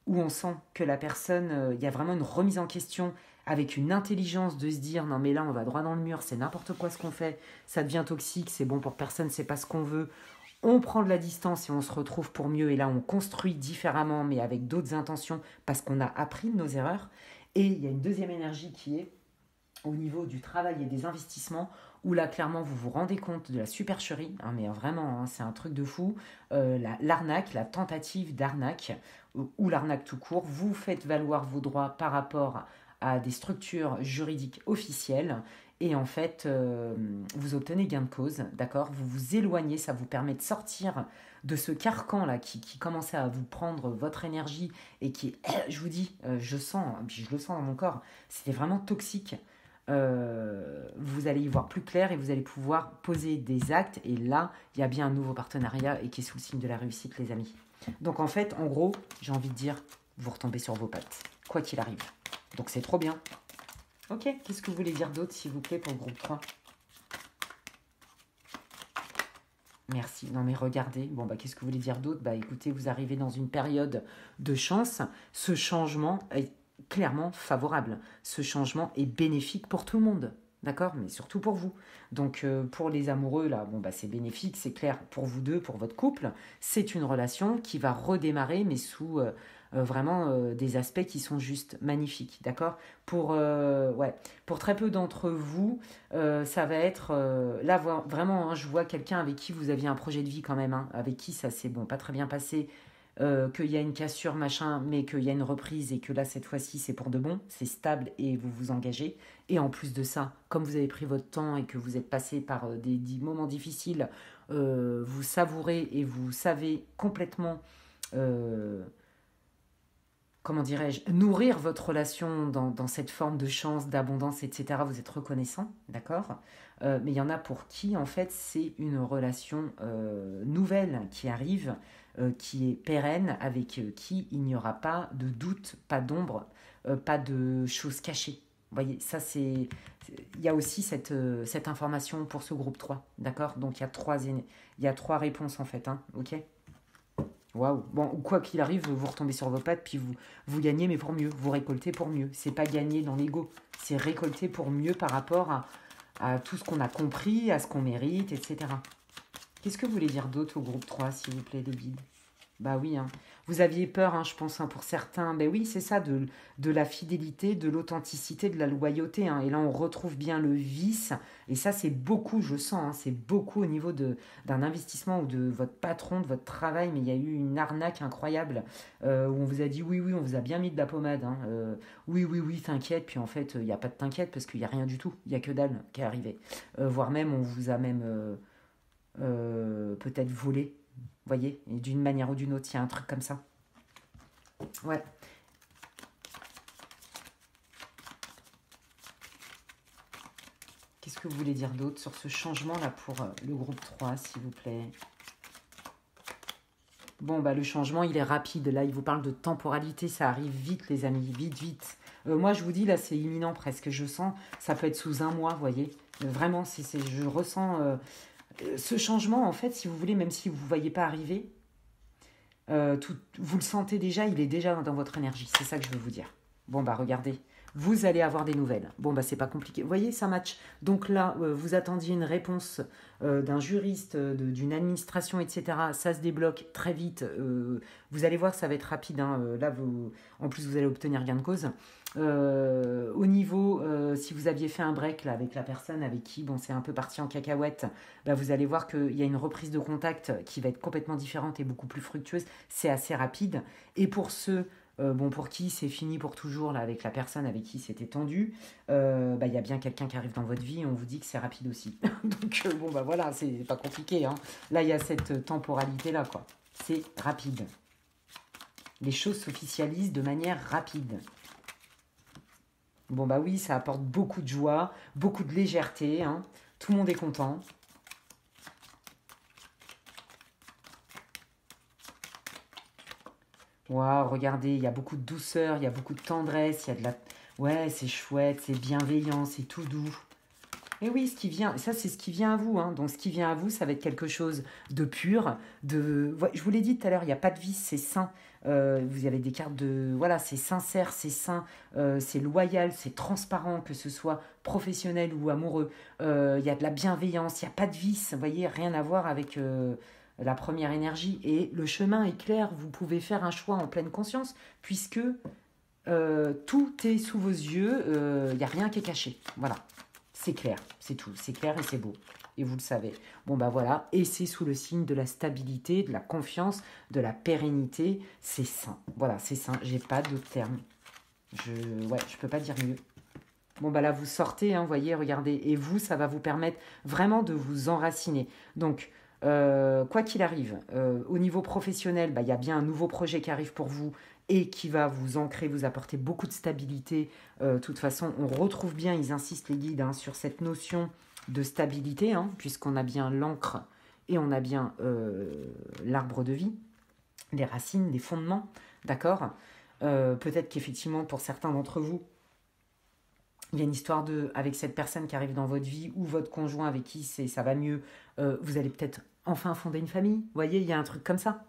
où on sent que la personne, il y a vraiment une remise en question avec une intelligence de se dire non mais là on va droit dans le mur, c'est n'importe quoi ce qu'on fait, ça devient toxique, c'est bon pour personne, c'est pas ce qu'on veut. On prend de la distance et on se retrouve pour mieux et là on construit différemment mais avec d'autres intentions parce qu'on a appris de nos erreurs. Et il y a une deuxième énergie qui est au niveau du travail et des investissements, où là, clairement, vous vous rendez compte de la supercherie, hein, mais vraiment, hein, c'est un truc de fou, l'arnaque, la tentative d'arnaque, ou l'arnaque tout court, vous faites valoir vos droits par rapport à des structures juridiques officielles. Et en fait, vous obtenez gain de cause, d'accord? Vous vous éloignez, ça vous permet de sortir de ce carcan-là qui commençait à vous prendre votre énergie et qui, je vous dis, je sens, puis je le sens dans mon corps, c'était vraiment toxique. Vous allez y voir plus clair et vous allez pouvoir poser des actes. Et là, il y a bien un nouveau partenariat et qui est sous le signe de la réussite, les amis. Donc en fait, en gros, j'ai envie de dire, vous retombez sur vos pattes, quoi qu'il arrive. Donc c'est trop bien. Ok, qu'est-ce que vous voulez dire d'autre, s'il vous plaît, pour le groupe 3? Merci. Non mais regardez, bon bah qu'est-ce que vous voulez dire d'autre? Bah écoutez, vous arrivez dans une période de chance. Ce changement est clairement favorable. Ce changement est bénéfique pour tout le monde. D'accord? Mais surtout pour vous. Donc pour les amoureux, là, bon bah c'est bénéfique, c'est clair pour vous deux, pour votre couple. C'est une relation qui va redémarrer, mais sous vraiment des aspects qui sont juste magnifiques. D'accord? Ouais, pour très peu d'entre vous, ça va être là vraiment, hein, je vois quelqu'un avec qui vous aviez un projet de vie quand même, hein, avec qui ça s'est bon pas très bien passé, qu'il y a une cassure machin, mais qu'il y a une reprise et que là cette fois-ci c'est pour de bon, c'est stable et vous vous engagez. Et en plus de ça, comme vous avez pris votre temps et que vous êtes passé par des moments difficiles, vous savourez et vous savez complètement comment dirais-je, nourrir votre relation dans cette forme de chance, d'abondance, etc. Vous êtes reconnaissant, d'accord? Mais il y en a pour qui, en fait, c'est une relation nouvelle qui arrive, qui est pérenne, avec qui il n'y aura pas de doute, pas d'ombre, pas de choses cachées. Vous voyez, ça c'est... Il y a aussi cette information pour ce groupe 3, d'accord? Donc il y a trois réponses en fait, hein, ok? Waouh. Bon, quoi qu'il arrive, vous retombez sur vos pattes, puis vous gagnez, mais pour mieux. Vous récoltez pour mieux. C'est pas gagner dans l'ego. C'est récolter pour mieux par rapport à tout ce qu'on a compris, à ce qu'on mérite, etc. Qu'est-ce que vous voulez dire d'autre au groupe 3, s'il vous plaît, les bides? Bah oui, hein. Vous aviez peur, hein, je pense, hein, pour certains. Ben oui, c'est ça, de la fidélité, de l'authenticité, de la loyauté, hein. Et là, on retrouve bien le vice. Et ça, c'est beaucoup, je sens, hein, c'est beaucoup au niveau d'un investissement ou de votre patron, de votre travail. Mais il y a eu une arnaque incroyable où on vous a dit oui, oui, on vous a bien mis de la pommade, hein, oui, oui, oui, t'inquiète. Puis en fait, il n'y a pas de t'inquiète parce qu'il n'y a rien du tout. Il n'y a que dalle qui est arrivé. Voire même, on vous a même peut-être volé. Voyez, et d'une manière ou d'une autre, il y a un truc comme ça. Ouais. Qu'est-ce que vous voulez dire d'autre sur ce changement-là pour le groupe 3, s'il vous plaît? Bon, bah le changement, il est rapide. Là, il vous parle de temporalité. Ça arrive vite, les amis. Vite, vite. Moi, je vous dis, là, c'est imminent presque. Je sens, ça peut être sous un mois, voyez. Vraiment, je ressens ce changement, en fait, si vous voulez, même si vous ne voyez pas arriver, vous le sentez déjà, il est déjà dans votre énergie. C'est ça que je veux vous dire. Bon, bah regardez, vous allez avoir des nouvelles. Bon, bah c'est pas compliqué. Vous voyez, ça match. Donc là, vous attendiez une réponse d'un juriste, d'une administration, etc. Ça se débloque très vite. Vous allez voir, ça va être rapide, hein. Là, en plus, vous allez obtenir gain de cause. Au niveau, si vous aviez fait un break là, avec la personne avec qui bon, c'est un peu parti en cacahuète, bah, vous allez voir qu'il y a une reprise de contact qui va être complètement différente et beaucoup plus fructueuse. C'est assez rapide. Et pour ceux bon, pour qui c'est fini pour toujours là, avec la personne avec qui c'était tendu, bah, y a bien quelqu'un qui arrive dans votre vie et on vous dit que c'est rapide aussi. Donc bon, bah voilà, c'est pas compliqué, hein. Là, il y a cette temporalité-là, quoi. C'est rapide. Les choses s'officialisent de manière rapide. Bon, bah oui, ça apporte beaucoup de joie, beaucoup de légèreté, hein. Tout le monde est content. Waouh, regardez, il y a beaucoup de douceur, il y a beaucoup de tendresse, il y a de la... Ouais, c'est chouette, c'est bienveillant, c'est tout doux. Et oui, ce qui vient, ça c'est ce qui vient à vous, hein. Donc ce qui vient à vous, ça va être quelque chose de pur, de... Ouais, je vous l'ai dit tout à l'heure, il n'y a pas de vice, c'est sain. Vous avez des cartes de... Voilà, c'est sincère, c'est sain, c'est loyal, c'est transparent, que ce soit professionnel ou amoureux. Il y a de la bienveillance, il n'y a pas de vice, vous voyez, rien à voir avec la première énergie. Et le chemin est clair, vous pouvez faire un choix en pleine conscience, puisque tout est sous vos yeux, il n'y a rien qui est caché. Voilà. C'est clair, c'est tout. C'est clair et c'est beau. Et vous le savez. Bon, bah voilà. Et c'est sous le signe de la stabilité, de la confiance, de la pérennité. C'est sain. Voilà, c'est sain. J'ai pas d'autre terme. Je peux pas dire mieux. Bon, bah là, vous sortez, vous voyez, regardez. Et vous, ça va vous permettre vraiment de vous enraciner. Donc, quoi qu'il arrive, au niveau professionnel, il y a bien un nouveau projet qui arrive pour vous et qui va vous ancrer, vous apporter beaucoup de stabilité. De toute façon, on retrouve bien, ils insistent les guides, sur cette notion de stabilité, puisqu'on a bien l'ancre et on a bien l'arbre de vie, les racines, les fondements, d'accord. Peut-être qu'effectivement, pour certains d'entre vous, il y a une histoire avec cette personne qui arrive dans votre vie ou votre conjoint avec qui ça va mieux, vous allez peut-être enfin fonder une famille. Vous voyez, il y a un truc comme ça.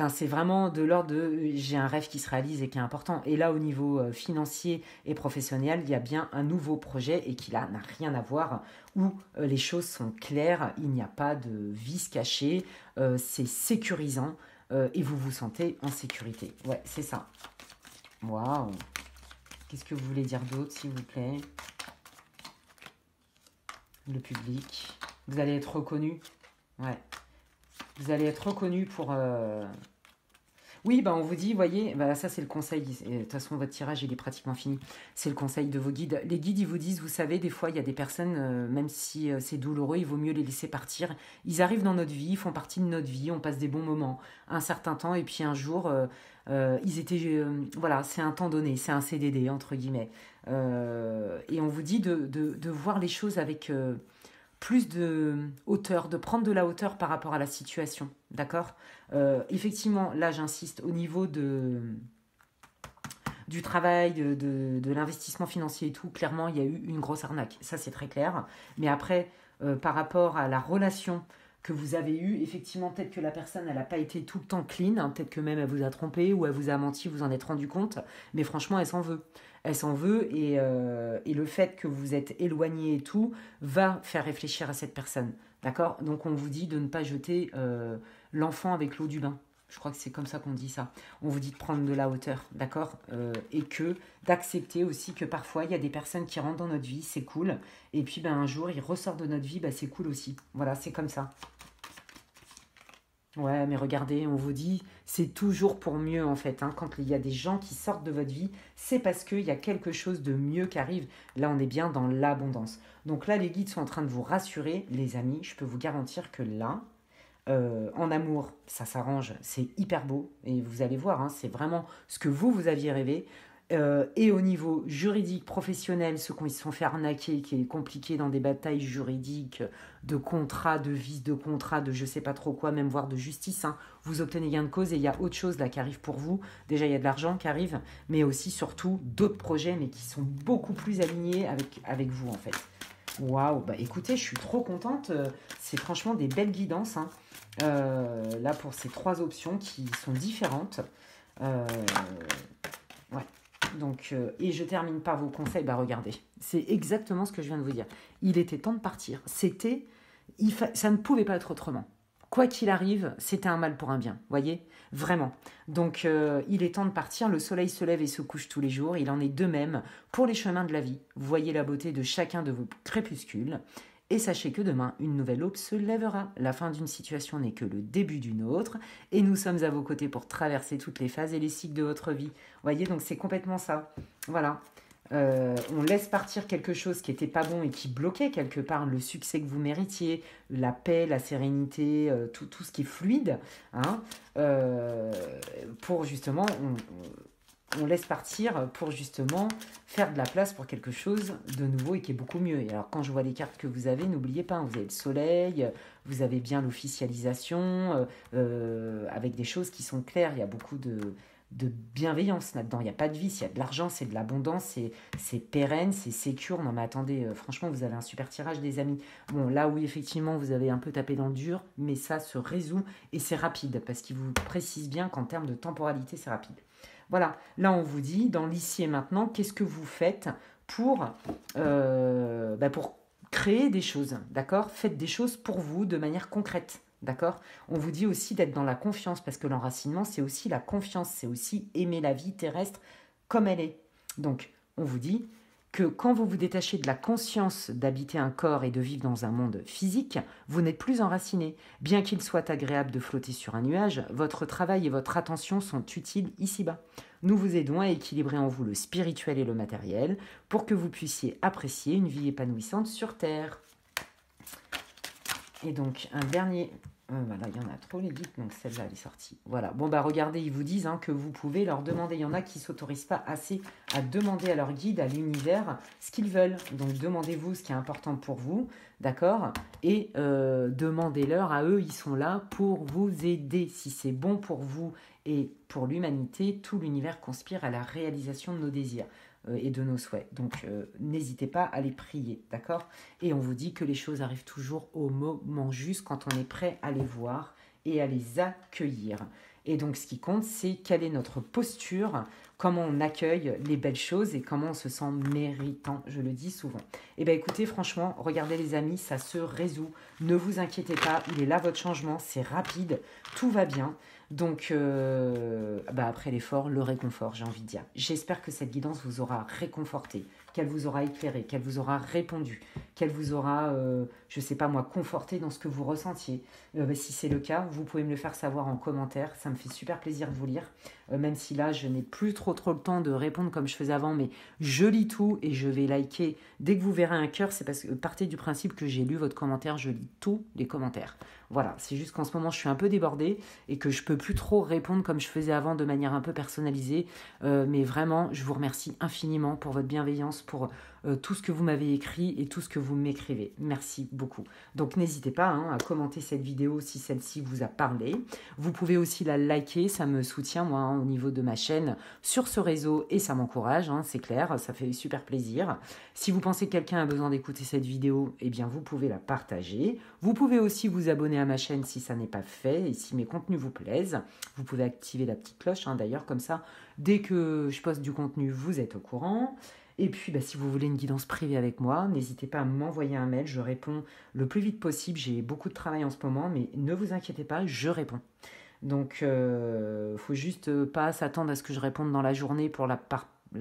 C'est vraiment de l'ordre de j'ai un rêve qui se réalise et qui est important. Et là, au niveau financier et professionnel, il y a bien un nouveau projet et qui là n'a rien à voir, où les choses sont claires, il n'y a pas de vice caché, c'est sécurisant et vous vous sentez en sécurité. Ouais, c'est ça. Waouh! Qu'est-ce que vous voulez dire d'autre, s'il vous plaît? Le public. Vous allez être reconnu. Ouais. Vous allez être reconnu pour... Oui, on vous dit, voyez, ça c'est le conseil. De toute façon, votre tirage, il est pratiquement fini. C'est le conseil de vos guides. Les guides, ils vous disent, vous savez, des fois, il y a des personnes, même si c'est douloureux, il vaut mieux les laisser partir. Ils arrivent dans notre vie, ils font partie de notre vie, on passe des bons moments, un certain temps, et puis un jour, ils étaient... voilà, c'est un temps donné, c'est un CDD, entre guillemets. Et on vous dit de voir les choses avec... plus de hauteur, de prendre de la hauteur par rapport à la situation, d'accord. Effectivement, là j'insiste, au niveau du travail, de l'investissement financier et tout, clairement il y a eu une grosse arnaque, ça c'est très clair. Mais après, par rapport à la relation que vous avez eue, effectivement peut-être que la personne elle n'a pas été tout le temps clean, peut-être que même elle vous a trompé ou elle vous a menti, vous en êtes rendu compte, mais franchement elle s'en veut. Elle s'en veut et le fait que vous êtes éloigné et tout va faire réfléchir à cette personne. D'accord. Donc on vous dit de ne pas jeter l'enfant avec l'eau du bain. Je crois que c'est comme ça qu'on dit ça. On vous dit de prendre de la hauteur, d'accord. Et que d'accepter aussi que parfois il y a des personnes qui rentrent dans notre vie, c'est cool. Et puis un jour ils ressortent de notre vie, c'est cool aussi. Voilà, c'est comme ça. Ouais, mais regardez, on vous dit, c'est toujours pour mieux en fait. Quand il y a des gens qui sortent de votre vie, c'est parce qu'il y a quelque chose de mieux qui arrive. Là, on est bien dans l'abondance. Donc là, les guides sont en train de vous rassurer, les amis. Je peux vous garantir que là, en amour, ça s'arrange, c'est hyper beau. Et vous allez voir, c'est vraiment ce que vous aviez rêvé. Et au niveau juridique, professionnel, ceux qui se sont fait arnaquer, qui est compliqué dans des batailles juridiques, de contrats, de vices de contrats, de je sais pas trop quoi, même voire de justice, vous obtenez gain de cause et il y a autre chose là qui arrive pour vous. Déjà, il y a de l'argent qui arrive, mais aussi, surtout, d'autres projets, mais qui sont beaucoup plus alignés avec vous, en fait. Waouh, écoutez, je suis trop contente. C'est franchement des belles guidances, là, pour ces 3 options qui sont différentes. Ouais. Donc, et je termine par vos conseils. Regardez, c'est exactement ce que je viens de vous dire. Il était temps de partir. Ça ne pouvait pas être autrement. Quoi qu'il arrive, c'était un mal pour un bien. Voyez, vraiment. Donc, il est temps de partir. Le soleil se lève et se couche tous les jours. Il en est de même pour les chemins de la vie. Vous voyez la beauté de chacun de vos crépuscules. Et sachez que demain, une nouvelle aube se lèvera. La fin d'une situation n'est que le début d'une autre. Et nous sommes à vos côtés pour traverser toutes les phases et les cycles de votre vie. Vous voyez, donc c'est complètement ça. Voilà. On laisse partir quelque chose qui n'était pas bon et qui bloquait quelque part le succès que vous méritiez, la paix, la sérénité, tout ce qui est fluide. Pour justement... on laisse partir pour justement faire de la place pour quelque chose de nouveau et qui est beaucoup mieux. Et alors, quand je vois les cartes que vous avez, n'oubliez pas, vous avez le soleil, vous avez bien l'officialisation, avec des choses qui sont claires. Il y a beaucoup de bienveillance là-dedans. Il n'y a pas de vice, il y a de l'argent, c'est de l'abondance, c'est pérenne, c'est sécure. Non mais attendez, franchement, vous avez un super tirage, des amis. Bon, là où effectivement, vous avez un peu tapé dans le dur, mais ça se résout et c'est rapide, parce qu'il vous précise bien qu'en termes de temporalité, c'est rapide. Voilà, là on vous dit, dans l'ici et maintenant, qu'est-ce que vous faites pour créer des choses, d'accord. Faites des choses pour vous de manière concrète, d'accord. On vous dit aussi d'être dans la confiance, parce que l'enracinement, c'est aussi la confiance, c'est aussi aimer la vie terrestre comme elle est. Donc, on vous dit, que quand vous vous détachez de la conscience d'habiter un corps et de vivre dans un monde physique, vous n'êtes plus enraciné. Bien qu'il soit agréable de flotter sur un nuage, votre travail et votre attention sont utiles ici-bas. Nous vous aidons à équilibrer en vous le spirituel et le matériel pour que vous puissiez apprécier une vie épanouissante sur Terre. Et donc, un dernier... voilà, il y en a trop les guides, donc celle-là, elle est sortie. Voilà, bon, bah regardez, ils vous disent que vous pouvez leur demander. Il y en a qui ne s'autorisent pas assez à demander à leur guide, à l'univers, ce qu'ils veulent. Donc, demandez-vous ce qui est important pour vous, d'accord? Et demandez-leur à eux, ils sont là pour vous aider. Si c'est bon pour vous et pour l'humanité, tout l'univers conspire à la réalisation de nos désirs et de nos souhaits. Donc, n'hésitez pas à les prier, d'accord? Et on vous dit que les choses arrivent toujours au moment juste quand on est prêt à les voir et à les accueillir. Et donc, ce qui compte, c'est quelle est notre posture, comment on accueille les belles choses et comment on se sent méritant, je le dis souvent. Eh bien, écoutez, franchement, regardez les amis, ça se résout. Ne vous inquiétez pas, il est là votre changement, c'est rapide, tout va bien. Donc, après l'effort, le réconfort, j'ai envie de dire. J'espère que cette guidance vous aura réconforté, qu'elle vous aura éclairé, qu'elle vous aura répondu, qu'elle vous aura, je ne sais pas moi, conforté dans ce que vous ressentiez. Si c'est le cas, vous pouvez me le faire savoir en commentaire. Ça me fait super plaisir de vous lire. Même si là, je n'ai plus trop le temps de répondre comme je faisais avant, mais je lis tout et je vais liker. Dès que vous verrez un cœur, c'est parce que partez du principe que j'ai lu votre commentaire, je lis tous les commentaires. Voilà, c'est juste qu'en ce moment, je suis un peu débordée et que je peux plus trop répondre comme je faisais avant de manière un peu personnalisée. Mais vraiment, je vous remercie infiniment pour votre bienveillance, pour tout ce que vous m'avez écrit et tout ce que vous m'écrivez. Merci beaucoup. Donc, n'hésitez pas à commenter cette vidéo si celle-ci vous a parlé. Vous pouvez aussi la liker, ça me soutient, moi, au niveau de ma chaîne sur ce réseau et ça m'encourage, c'est clair, ça fait super plaisir. Si vous pensez que quelqu'un a besoin d'écouter cette vidéo, eh bien, vous pouvez la partager. Vous pouvez aussi vous abonner à ma chaîne si ça n'est pas fait et si mes contenus vous plaisent. Vous pouvez activer la petite cloche, d'ailleurs, comme ça, dès que je poste du contenu, vous êtes au courant. Et puis, si vous voulez une guidance privée avec moi, n'hésitez pas à m'envoyer un mail. Je réponds le plus vite possible. J'ai beaucoup de travail en ce moment, mais ne vous inquiétez pas, je réponds. Donc, faut juste pas s'attendre à ce que je réponde dans la journée pour la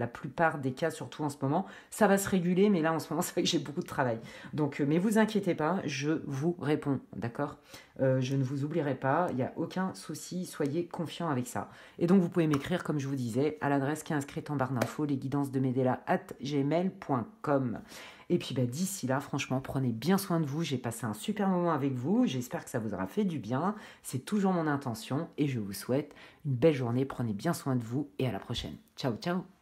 plupart des cas, surtout en ce moment. Ça va se réguler, mais là, en ce moment, c'est vrai que j'ai beaucoup de travail. Donc, mais vous inquiétez pas, je vous réponds, d'accord? Je ne vous oublierai pas, il n'y a aucun souci, soyez confiants avec ça. Et donc, vous pouvez m'écrire, comme je vous disais, à l'adresse qui est inscrite en barre d'infos, lesguidancesdemedela@gmail.com. Et puis, d'ici là, franchement, prenez bien soin de vous. J'ai passé un super moment avec vous. J'espère que ça vous aura fait du bien. C'est toujours mon intention et je vous souhaite une belle journée. Prenez bien soin de vous et à la prochaine. Ciao, ciao!